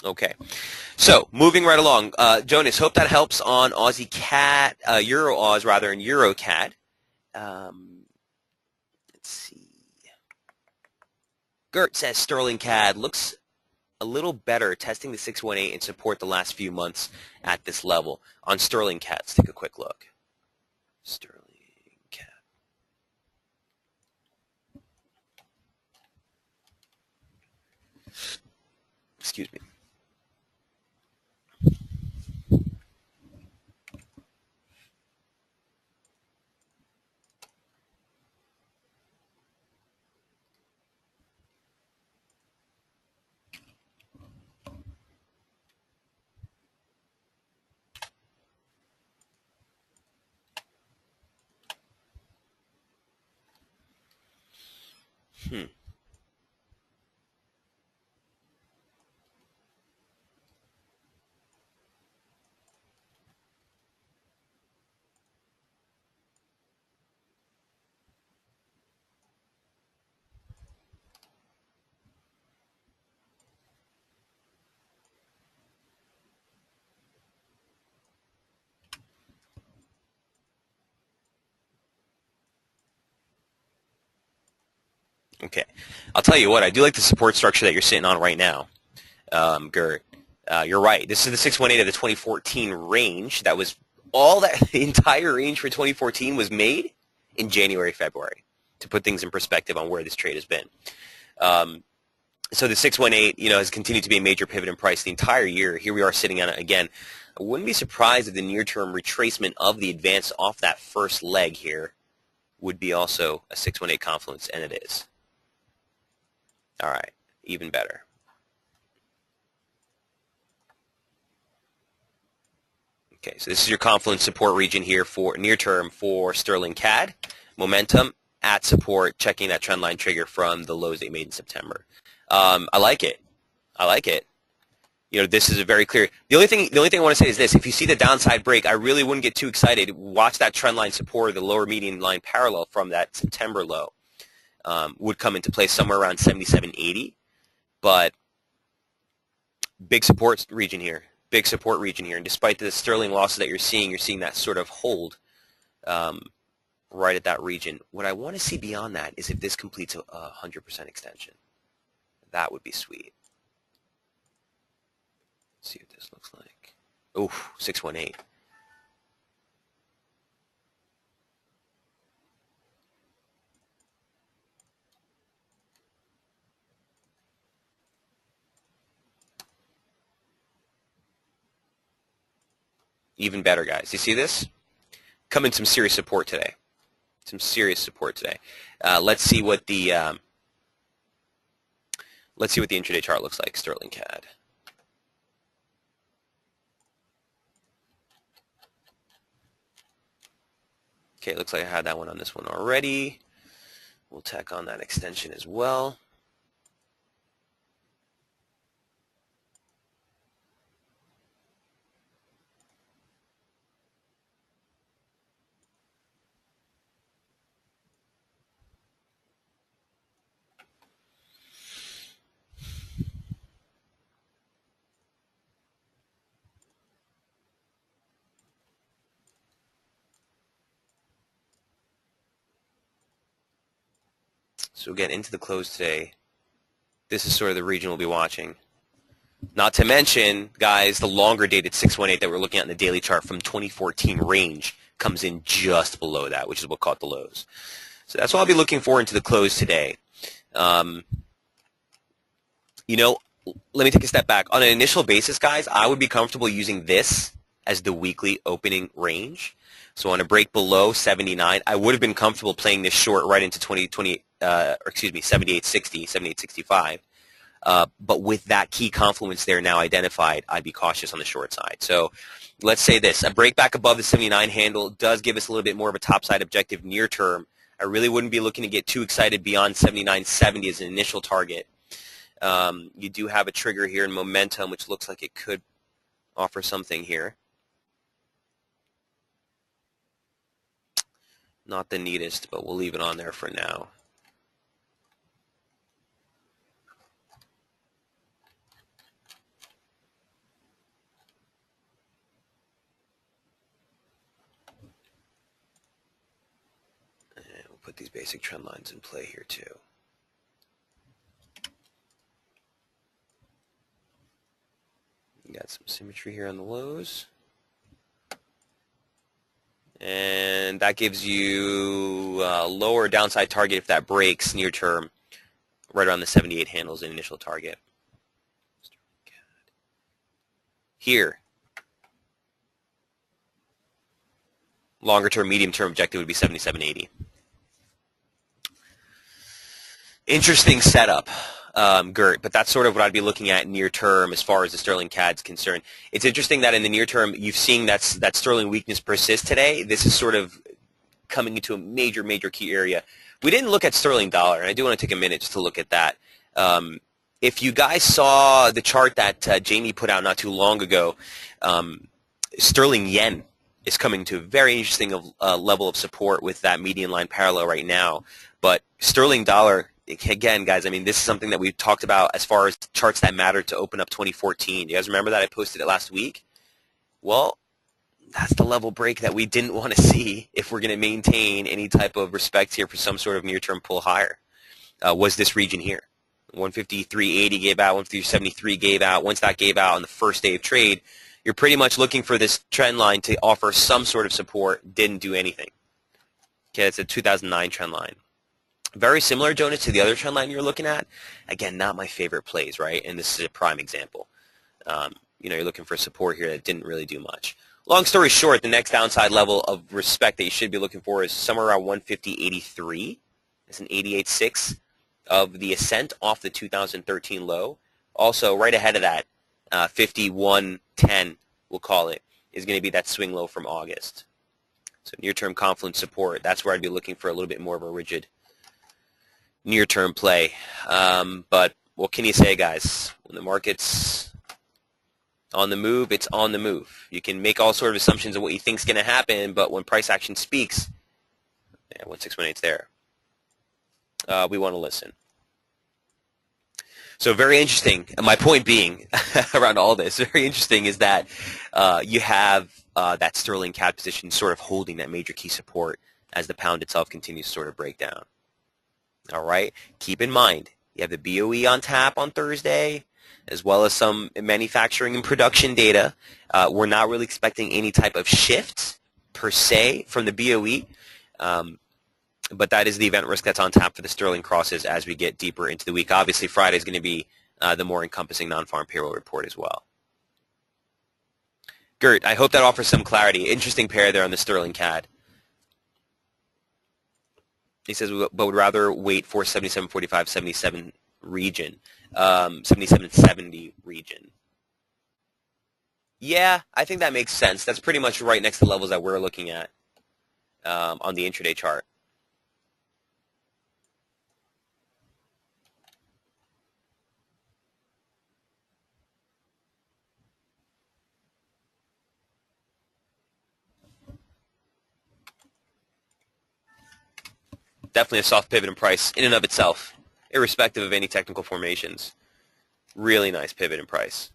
Okay. So, moving right along. Jonas, hope that helps on Aussie CAD, Euro Aus rather, and Euro CAD. Let's see. Gert says Sterling CAD looks a little better testing the 618 and support the last few months at this level. On Sterling CAD, let's take a quick look. Sterling CAD. Excuse me. Okay. I'll tell you what, I do like the support structure that you're sitting on right now, Gert. You're right. This is the 618 of the 2014 range. That was all that the entire range for 2014 was made in January, February, to put things in perspective on where this trade has been. So the 618, has continued to be a major pivot in price the entire year. Here we are sitting on it again. I wouldn't be surprised if the near-term retracement of the advance off that first leg here would be also a 618 confluence, and it is. All right, even better. Okay, so this is your confluence support region here for near term for Sterling CAD. Momentum at support, checking that trend line trigger from the lows they made in September. I like it. I like it. This is a very clear. The only thing I want to say is this: if you see the downside break, I really wouldn't get too excited. Watch that trend line support, the lower median line parallel from that September low. Would come into play somewhere around 77.80, but big support region here. Big support region here. And despite the sterling losses that you're seeing that sort of hold right at that region. What I want to see beyond that is if this completes a 100% extension. That would be sweet. Let's see what this looks like. Oof, 618. Even better, guys. You see this? Come in some serious support today. Some serious support today. Let's see what the intraday chart looks like. Sterling CAD. Okay, it looks like I had that one on this one already. We'll tack on that extension as well. So again, into the close today, this is sort of the region we'll be watching. Not to mention, guys, the longer dated 618 that we're looking at in the daily chart from 2014 range comes in just below that, which is what caught the lows. So that's what I'll be looking for into the close today. Let me take a step back. On an initial basis, guys, I would be comfortable using this as the weekly opening range. So on a break below 79, I would have been comfortable playing this short right into 78.60, 78.65. But with that key confluence there now identified, I'd be cautious on the short side. So let's say this. A break back above the 79 handle does give us a little bit more of a topside objective near term. I really wouldn't be looking to get too excited beyond 79.70 as an initial target. You do have a trigger here in momentum, which looks like it could offer something here. Not the neatest, but we'll leave it on there for now. And we'll put these basic trend lines in play here too. We got some symmetry here on the lows. And that gives you a lower downside target if that breaks near term, right around the 78 handles an initial target. Here, longer term, medium term objective would be 77.80. Interesting setup, Gert, but that's sort of what I'd be looking at near term as far as the sterling CAD's concerned. It's interesting that in the near term, you've seen that sterling weakness persist today. This is sort of coming into a major key area. We didn't look at sterling dollar, and I do want to take a minute just to look at that. If you guys saw the chart that Jamie put out not too long ago, sterling yen is coming to a very interesting level of support with that median line parallel right now. But sterling dollar, again, guys, I mean, this is something that we've talked about as far as charts that mattered to open up 2014. You guys remember that? I posted it last week. Well, that's the level break that we didn't want to see if we're going to maintain any type of respect here for some sort of near-term pull higher. Was this region here. 153.80 gave out, 153.73 gave out. Once that gave out on the first day of trade, you're pretty much looking for this trend line to offer some sort of support. Didn't do anything. Okay, it's a 2009 trend line. Very similar, Jonas, to the other trend line you're looking at. Again, not my favorite plays, right? And this is a prime example. You're looking for support here that didn't really do much. Long story short, the next downside level of respect that you should be looking for is somewhere around 150.83. It's an 88.6 of the ascent off the 2013 low. Also, right ahead of that, 51.10, we'll call it, is going to be that swing low from August. So near-term confluence support, that's where I'd be looking for a little bit more of a rigid near-term play. But what can you say, guys? When the market's on the move, it's on the move. You can make all sort of assumptions of what you think is going to happen, but when price action speaks, 1618's there. We want to listen. So very interesting. And my point being around all this, very interesting is that you have that sterling CAD position sort of holding that major key support as the pound itself continues to sort of break down. All right. Keep in mind, you have the BOE on tap on Thursday, as well as some manufacturing and production data. We're not really expecting any type of shift per se from the BOE, but that is the event risk that's on tap for the sterling crosses as we get deeper into the week. Obviously, Friday is going to be the more encompassing non-farm payroll report as well. Gert, I hope that offers some clarity. Interesting pair there on the sterling CAD. He says, but would rather wait for 77.45, 77 region, 77.70 region. Yeah, I think that makes sense. That's pretty much right next to the levels that we're looking at on the intraday chart. Definitely a soft pivot in price in and of itself, irrespective of any technical formations. Really nice pivot in price.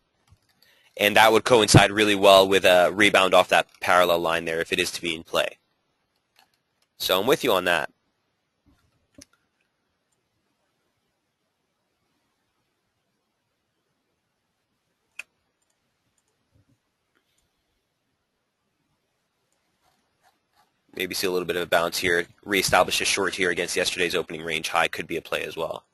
And that would coincide really well with a rebound off that parallel line there if it is to be in play. So I'm with you on that. Maybe see a little bit of a bounce here. Reestablish a short here against yesterday's opening range high could be a play as well.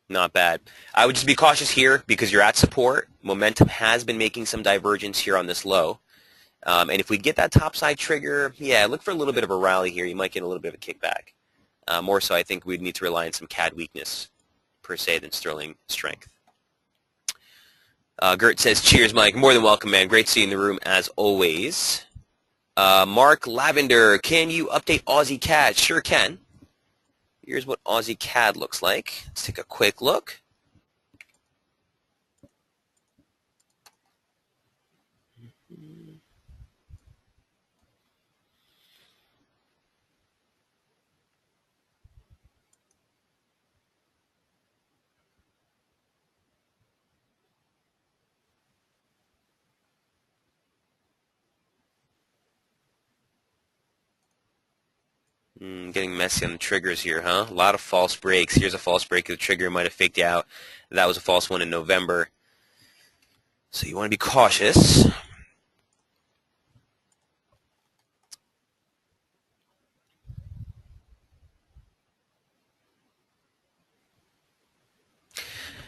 Not bad. I would just be cautious here because you're at support. Momentum has been making some divergence here on this low. And if we get that topside trigger, yeah, look for a little bit of a rally here. You might get a little bit of a kickback. More so, I think we'd need to rely on some CAD weakness per se than sterling strength. Gert says, cheers, Mike. More than welcome, man. Great seeing the room as always. Mark Lavender, can you update Aussie CAD? Sure can. Here's what Aussie CAD looks like. Let's take a quick look. Getting messy on the triggers here, huh? A lot of false breaks. Here's a false break. The trigger might have faked you out. That was a false one in November. So you want to be cautious.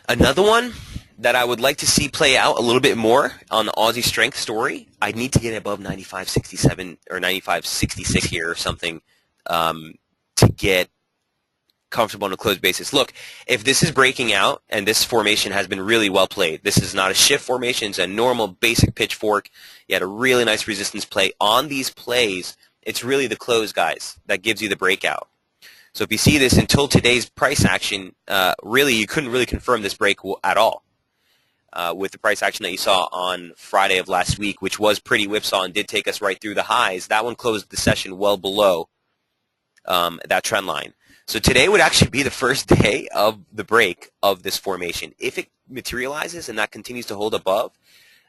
Another one that I would like to see play out a little bit more on the Aussie strength story, I need to get above 95.67 or 95.66 here or something to get comfortable on a closed basis. Look, if this is breaking out and this formation has been really well played, this is not a shift formation, it's a normal basic pitchfork. You had a really nice resistance play. On these plays, it's really the close, guys, that gives you the breakout. So if you see this until today's price action, really you couldn't really confirm this break at all. With the price action that you saw on Friday of last week, which was pretty whipsaw and did take us right through the highs, that one closed the session well below that trend line. So today would actually be the first day of the break of this formation. If it materializes and that continues to hold above,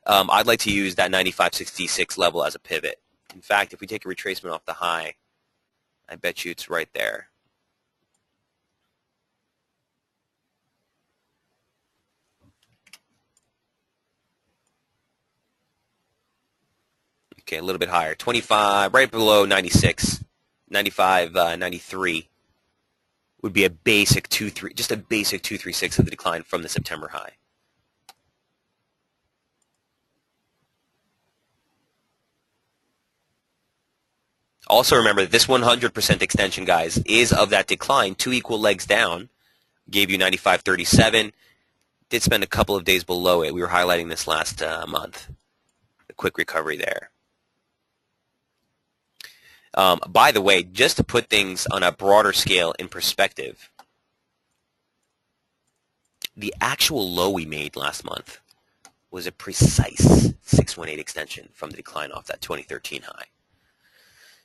I'd like to use that 95.66 level as a pivot. In fact, if we take a retracement off the high, I bet you it's right there. Okay, a little bit higher. 25, right below 96. 95, 93 would be a basic 2-3, just a basic 236 of the decline from the September high. Also remember that this 100% extension, guys, is of that decline. 2 equal legs down gave you 95.37. Did spend a couple of days below it. We were highlighting this last month. A quick recovery there. By the way, just to put things on a broader scale in perspective, the actual low we made last month was a precise 618 extension from the decline off that 2013 high.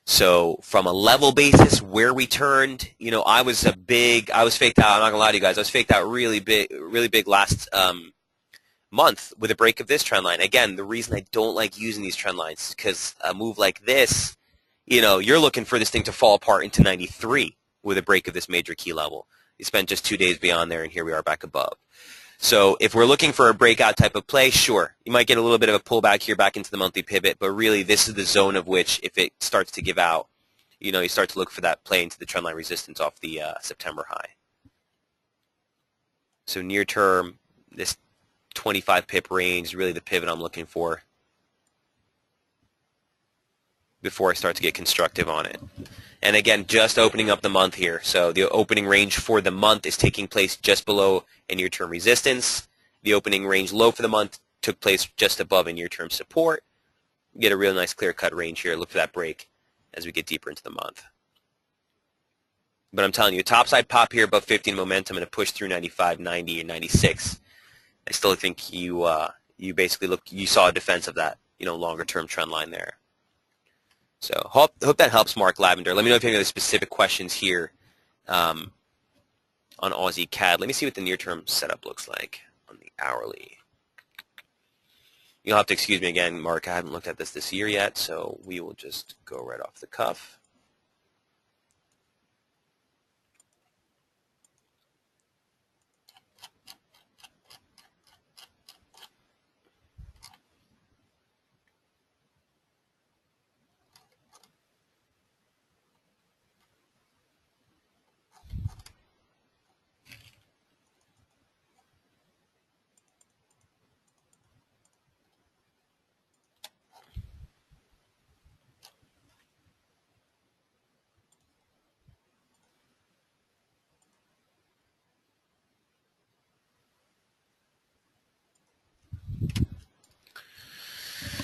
So from a level basis, where we turned, you know, I was faked out. I'm not gonna lie to you guys. I was faked out really big last month with a break of this trend line. Again, the reason I don't like using these trend lines is because a move like this, you know, you're looking for this thing to fall apart into 93 with a break of this major key level. You spent just 2 days beyond there, and here we are back above. So if we're looking for a breakout type of play, sure, you might get a little bit of a pullback here back into the monthly pivot, but really this is the zone of which, if it starts to give out, you know, you start to look for that play into the trendline resistance off the September high. So near term, this 25 pip range is really the pivot I'm looking for before I start to get constructive on it. And again, just opening up the month here. So the opening range for the month is taking place just below a near-term resistance. The opening range low for the month took place just above a near-term support. You get a real nice clear-cut range here. Look for that break as we get deeper into the month. But I'm telling you, a topside pop here above 50 in momentum and a push through 95, 90, and 96. I still think you saw a defense of that, you know, longer-term trend line there. So hope that helps, Mark Lavender. Let me know if you have any other specific questions here on Aussie CAD. Let me see what the near-term setup looks like on the hourly. You'll have to excuse me again, Mark. I haven't looked at this year yet, so we will just go right off the cuff.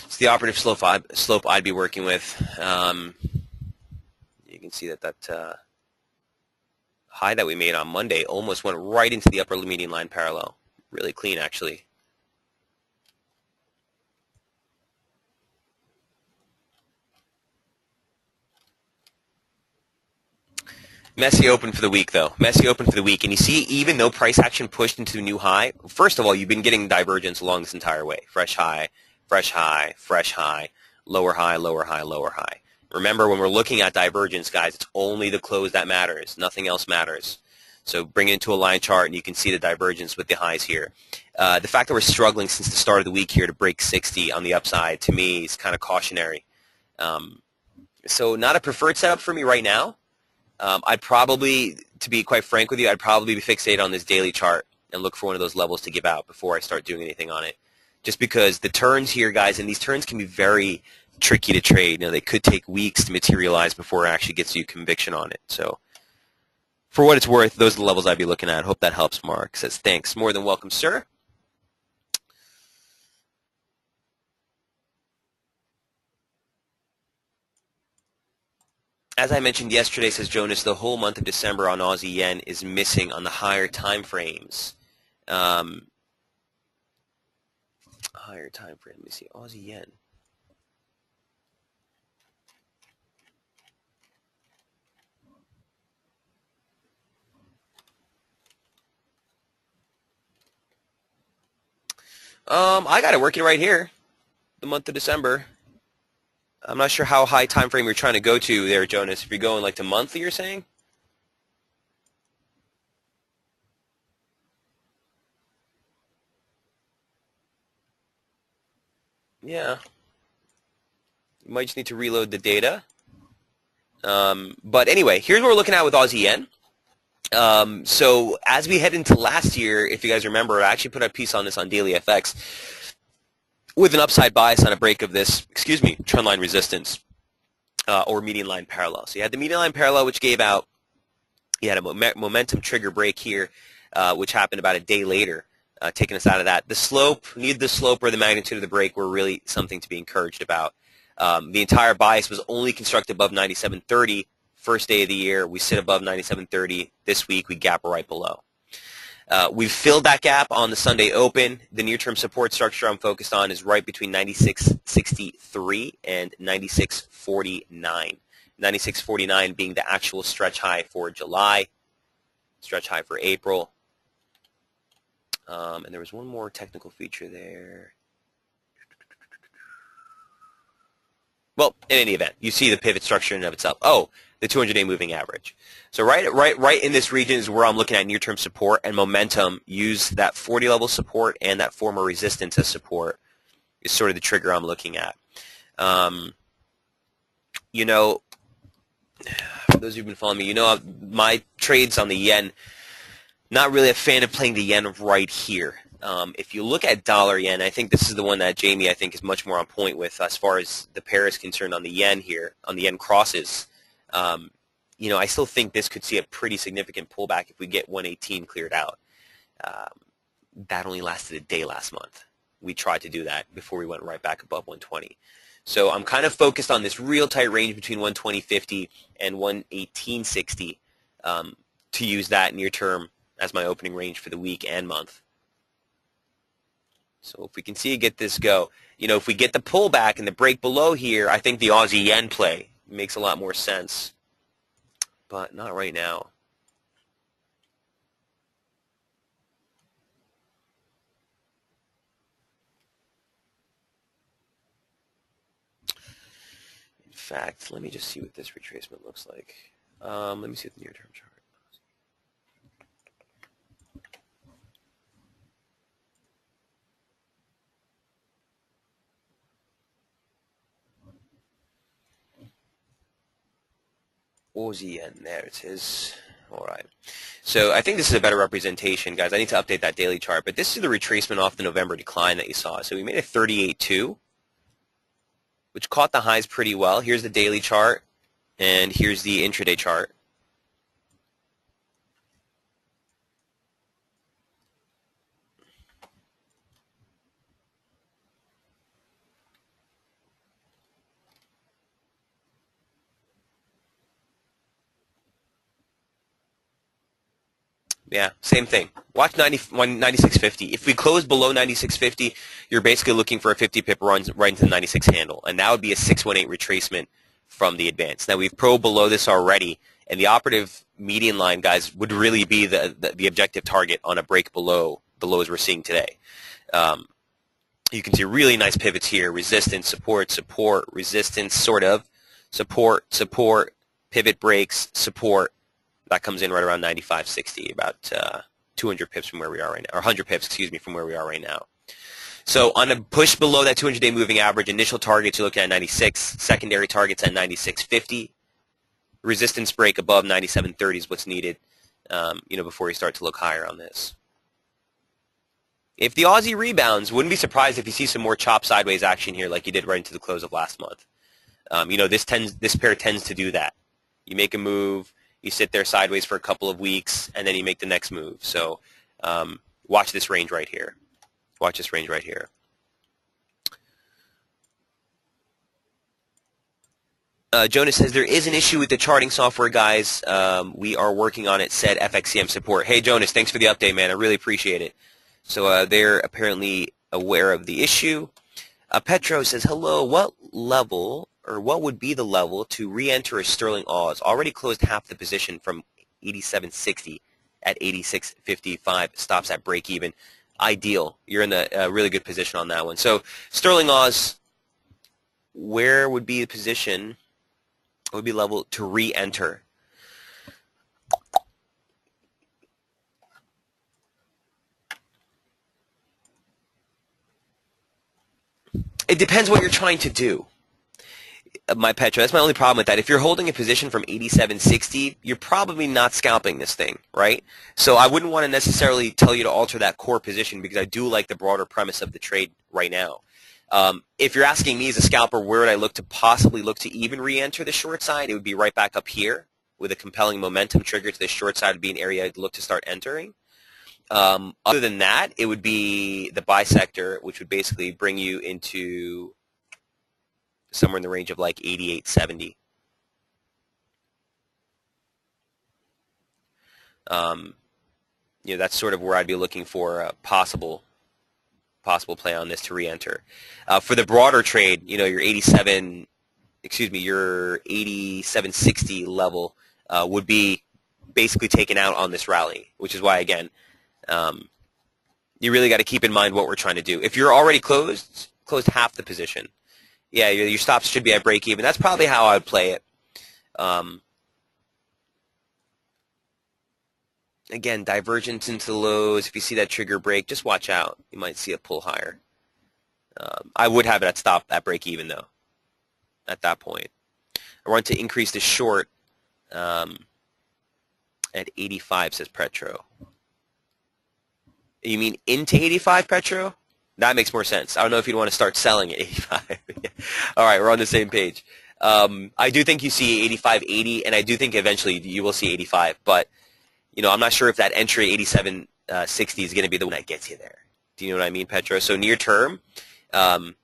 It's the operative slope I'd be working with. You can see that high that we made on Monday almost went right into the upper median line parallel. Really clean, actually. Messy open for the week, though. Messy open for the week. And you see, even though price action pushed into a new high, first of all, you've been getting divergence along this entire way. Fresh high, fresh high, fresh high, lower high, lower high, lower high. Remember, when we're looking at divergence, guys, it's only the close that matters. Nothing else matters. So bring it into a line chart, and you can see the divergence with the highs here. The fact that we're struggling since the start of the week here to break 60 on the upside, to me, is kind of cautionary. So not a preferred setup for me right now. I'd probably, to be quite frank with you, I'd probably be fixated on this daily chart and look for one of those levels to give out before I start doing anything on it. Just because the turns here, guys, and these turns can be very tricky to trade. You know, they could take weeks to materialize before it actually gets you conviction on it. So for what it's worth, those are the levels I'd be looking at. Hope that helps. Mark says, thanks. More than welcome, sir. As I mentioned yesterday, says Jonas, the whole month of December on Aussie Yen is missing on the higher time frames. Higher time frame. Let me see. Aussie Yen. I got it working right here. The month of December. I'm not sure how high time frame you're trying to go to there, Jonas. If you're going like to monthly, you're saying? Yeah. You might just need to reload the data. But anyway, here's what we're looking at with Aussie Yen. So as we head into last year, if you guys remember, I actually put a piece on this on Daily FX with an upside bias on a break of this, trend line resistance or median line parallel. So you had the median line parallel, which gave out, you had a momentum trigger break here, which happened about a day later, taking us out of that. The slope, neither the slope or the magnitude of the break were really something to be encouraged about. The entire bias was only constructed above 97.30. First day of the year, we sit above 97.30. This week, we gap right below. We've filled that gap on the Sunday open. The near-term support structure I'm focused on is right between 96.63 and 96.49. 96.49 being the actual stretch high for July, stretch high for April. And there was one more technical feature there. Well, in any event, you see the pivot structure in and of itself. Oh, the 200-day moving average. So right in this region is where I'm looking at near-term support and momentum. Use that 40-level support and that former resistance as support is sort of the trigger I'm looking at. You know, for those who've been following me, you know my trades on the yen, not really a fan of playing the yen right here. If you look at dollar yen, I think this is the one that Jamie, I think, is much more on point with as far as the pair is concerned on the yen here, on the yen crosses. You know, I still think this could see a pretty significant pullback if we get 118 cleared out. That only lasted a day last month. We tried to do that before we went right back above 120. So I'm kind of focused on this real tight range between 120.50 and 118.60 to use that near term as my opening range for the week and month. So if we can see it get this go, you know, if we get the pullback and the break below here, I think the Aussie yen play makes a lot more sense. But not right now. In fact, let me just see what this retracement looks like. Let me see the near-term chart. Aussie Yen, there it is. All right. So I think this is a better representation, guys. I need to update that daily chart, but this is the retracement off the November decline that you saw. So we made a 38.2, which caught the highs pretty well. Here's the daily chart, and here's the intraday chart. Yeah, same thing. Watch 96.50. If we close below 96.50, you're basically looking for a 50 pip run right into the 96 handle, and that would be a 618 retracement from the advance. Now we've probed below this already, and the operative median line, guys, would really be the objective target on a break below the lows we're seeing today. You can see really nice pivots here: resistance, support, support, resistance, sort of support, support, pivot breaks, support. That comes in right around 95.60, about 200 pips from where we are right now, or 100 pips, excuse me, from where we are right now. So on a push below that 200-day moving average, initial targets you're looking at 96, secondary targets at 96.50. Resistance break above 97.30 is what's needed, before you start to look higher on this. If the Aussie rebounds, wouldn't be surprised if you see some more chop sideways action here like you did right into the close of last month. This pair tends to do that. You make a move, you sit there sideways for a couple of weeks, and then you make the next move. So watch this range right here. Watch this range right here. Jonas says, there is an issue with the charting software, guys. We are working on it, said FXCM support. Hey, Jonas, thanks for the update, man. I really appreciate it. So they're apparently aware of the issue. Petro says, hello, what level, or what would be the level to re-enter a sterling Aus? Already closed half the position from 87.60 at 86.55. Stops at break even. Ideal. You're in a really good position on that one. So sterling Aus, where would be the position? What would be level to re-enter? It depends what you're trying to do, my Petro. That's my only problem with that. If you're holding a position from 87.60, you're probably not scalping this thing, right? So I wouldn't want to necessarily tell you to alter that core position because I do like the broader premise of the trade right now. If you're asking me as a scalper, where would I possibly look to even re-enter the short side, it would be right back up here with a compelling momentum trigger to the short side would be an area I'd look to start entering. Other than that, it would be the buy sector, which would basically bring you into somewhere in the range of like 88.70. That's sort of where I'd be looking for a possible play on this to re-enter. For the broader trade, your 87.60 level would be basically taken out on this rally, which is why, again, you really got to keep in mind what we're trying to do. If you're already closed half the position, yeah, your stops should be at break even. That's probably how I would play it. Again, divergence into the lows. If you see that trigger break, just watch out. You might see a pull higher. I would have it at break even though. At that point, I want to increase the short at 85, says Petro. You mean into 85, Petro? That makes more sense. I don't know if you'd want to start selling at 85. All right, we're on the same page. I do think you see 85.80, and I do think eventually you will see 85. But, I'm not sure if that entry 87.60 is going to be the one that gets you there. Do you know what I mean, Petro? So near term, stops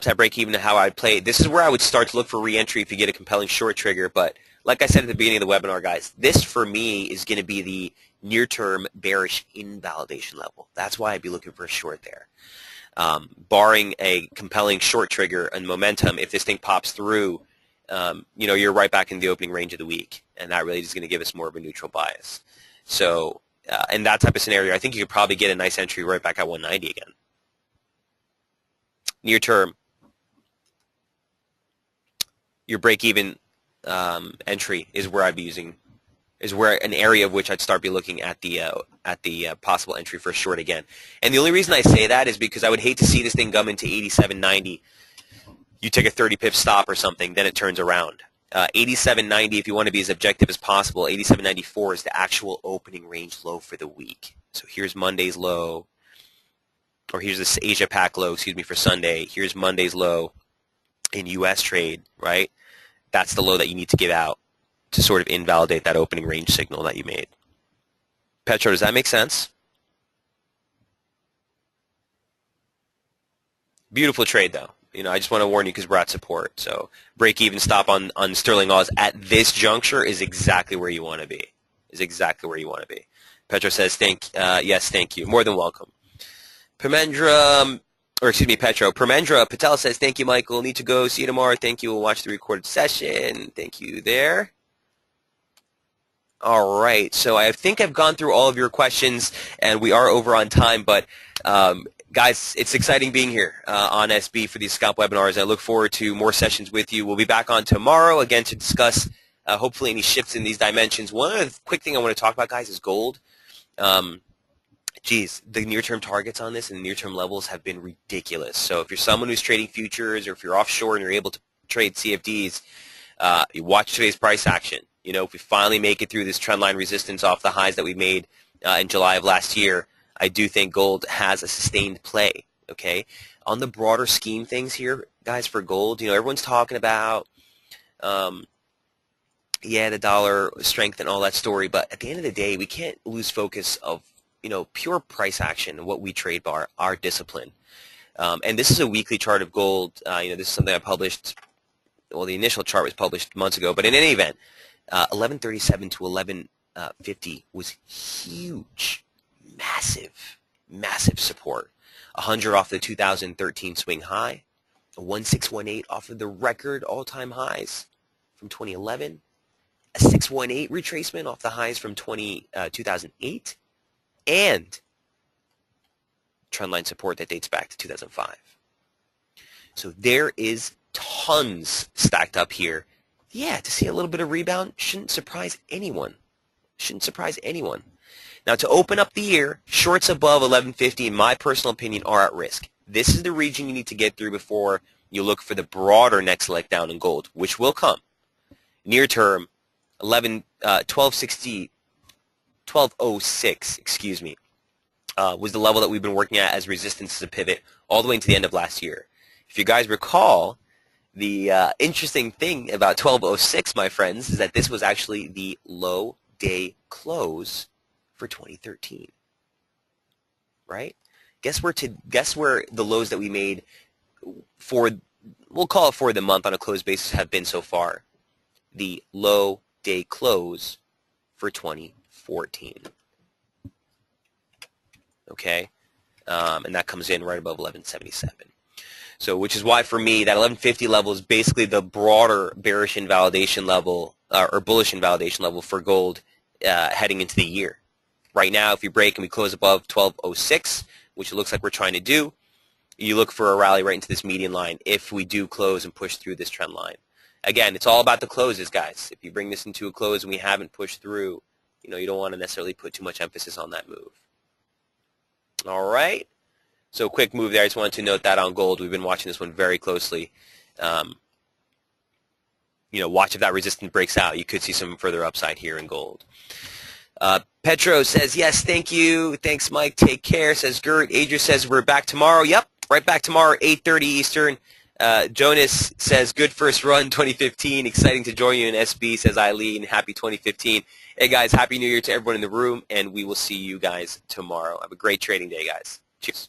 at break even and how I'd play it. This is where I would start to look for re-entry if you get a compelling short trigger. But like I said at the beginning of the webinar, guys, this for me is going to be the near-term bearish invalidation level. That's why I'd be looking for a short there. Barring a compelling short trigger and momentum, if this thing pops through, you're right back in the opening range of the week, and that really is going to give us more of a neutral bias. So in that type of scenario, I think you could probably get a nice entry right back at 190 again. Near term, your break-even entry is where I'd be using. Is where an area of which I'd start be looking at the possible entry for a short again. And the only reason I say that is because I would hate to see this thing come into 87.90. You take a 30 pip stop or something, then it turns around. 87.90, if you want to be as objective as possible, 87.94 is the actual opening range low for the week. So here's Monday's low, or here's this Asia Pac low, for Sunday. Here's Monday's low in U.S. trade, right? That's the low that you need to give out to sort of invalidate that opening range signal that you made. Petro, does that make sense? Beautiful trade, though. I just want to warn you because we're at support. So break-even stop on sterling Aus at this juncture is exactly where you want to be. Petro says, yes, thank you. More than welcome. Petro. Permendra Patel says, thank you, Michael. Need to go. See you tomorrow. Thank you. We'll watch the recorded session. Thank you there. All right, so I think I've gone through all of your questions, and we are over on time, but Guys, it's exciting being here on SB for these scalp webinars. I look forward to more sessions with you. We'll be back on tomorrow again to discuss hopefully any shifts in these dimensions. One other quick thing I want to talk about, guys, is gold. Geez, the near-term targets on this and the near-term levels have been ridiculous. So if you're someone who's trading futures or if you're offshore and you're able to trade CFDs, you watch today's price action. You know, if we finally make it through this trendline resistance off the highs that we made in July of last year, I do think gold has a sustained play, okay? On the broader scheme things here, guys, for gold, you know, everyone's talking about, yeah, the dollar strength and all that story, but at the end of the day, we can't lose focus of, you know, pure price action and what we trade by our discipline. And this is a weekly chart of gold. You know, this is something I published, well, the initial chart was published months ago, but in any event, 1137 to 1150 was huge. Massive support. 100 off the 2013 swing high, a 1618 off of the record all-time highs from 2011, a 618 retracement off the highs from 2008, and trendline support that dates back to 2005. So there is tons stacked up here. Yeah, to see a little bit of rebound shouldn't surprise anyone. Now, to open up the year, shorts above 1150, in my personal opinion, are at risk. This is the region you need to get through before you look for the broader next leg down in gold, which will come. Near term, 1206, excuse me, was the level that we've been working at as resistance as a pivot all the way into the end of last year. If you guys recall, the interesting thing about 1206, my friends, is that this was actually the low day close for 2013, right? Guess where the lows that we made for, we'll call it for the month on a close basis, have been so far? The low day close for 2014. Okay, and that comes in right above 1177. So, which is why for me that 1150 level is basically the broader bearish invalidation level or bullish invalidation level for gold heading into the year. Right now, if you break and we close above 1206, which it looks like we're trying to do, you look for a rally right into this median line if we do close and push through this trend line. Again, it's all about the closes, guys. If you bring this into a close and we haven't pushed through, you know, you don't want to necessarily put too much emphasis on that move. All right. So quick move there. I just wanted to note that on gold. We've been watching this one very closely. You know, watch if that resistance breaks out. You could see some further upside here in gold. Petro says, yes, thank you. Thanks, Mike. Take care, says Gert. Adria says, we're back tomorrow. Yep, right back tomorrow, 8:30 Eastern. Jonas says, good first run, 2015. Exciting to join you in SB, says Eileen. Happy 2015. Hey, guys, Happy New Year to everyone in the room, and we will see you guys tomorrow. Have a great trading day, guys. Cheers.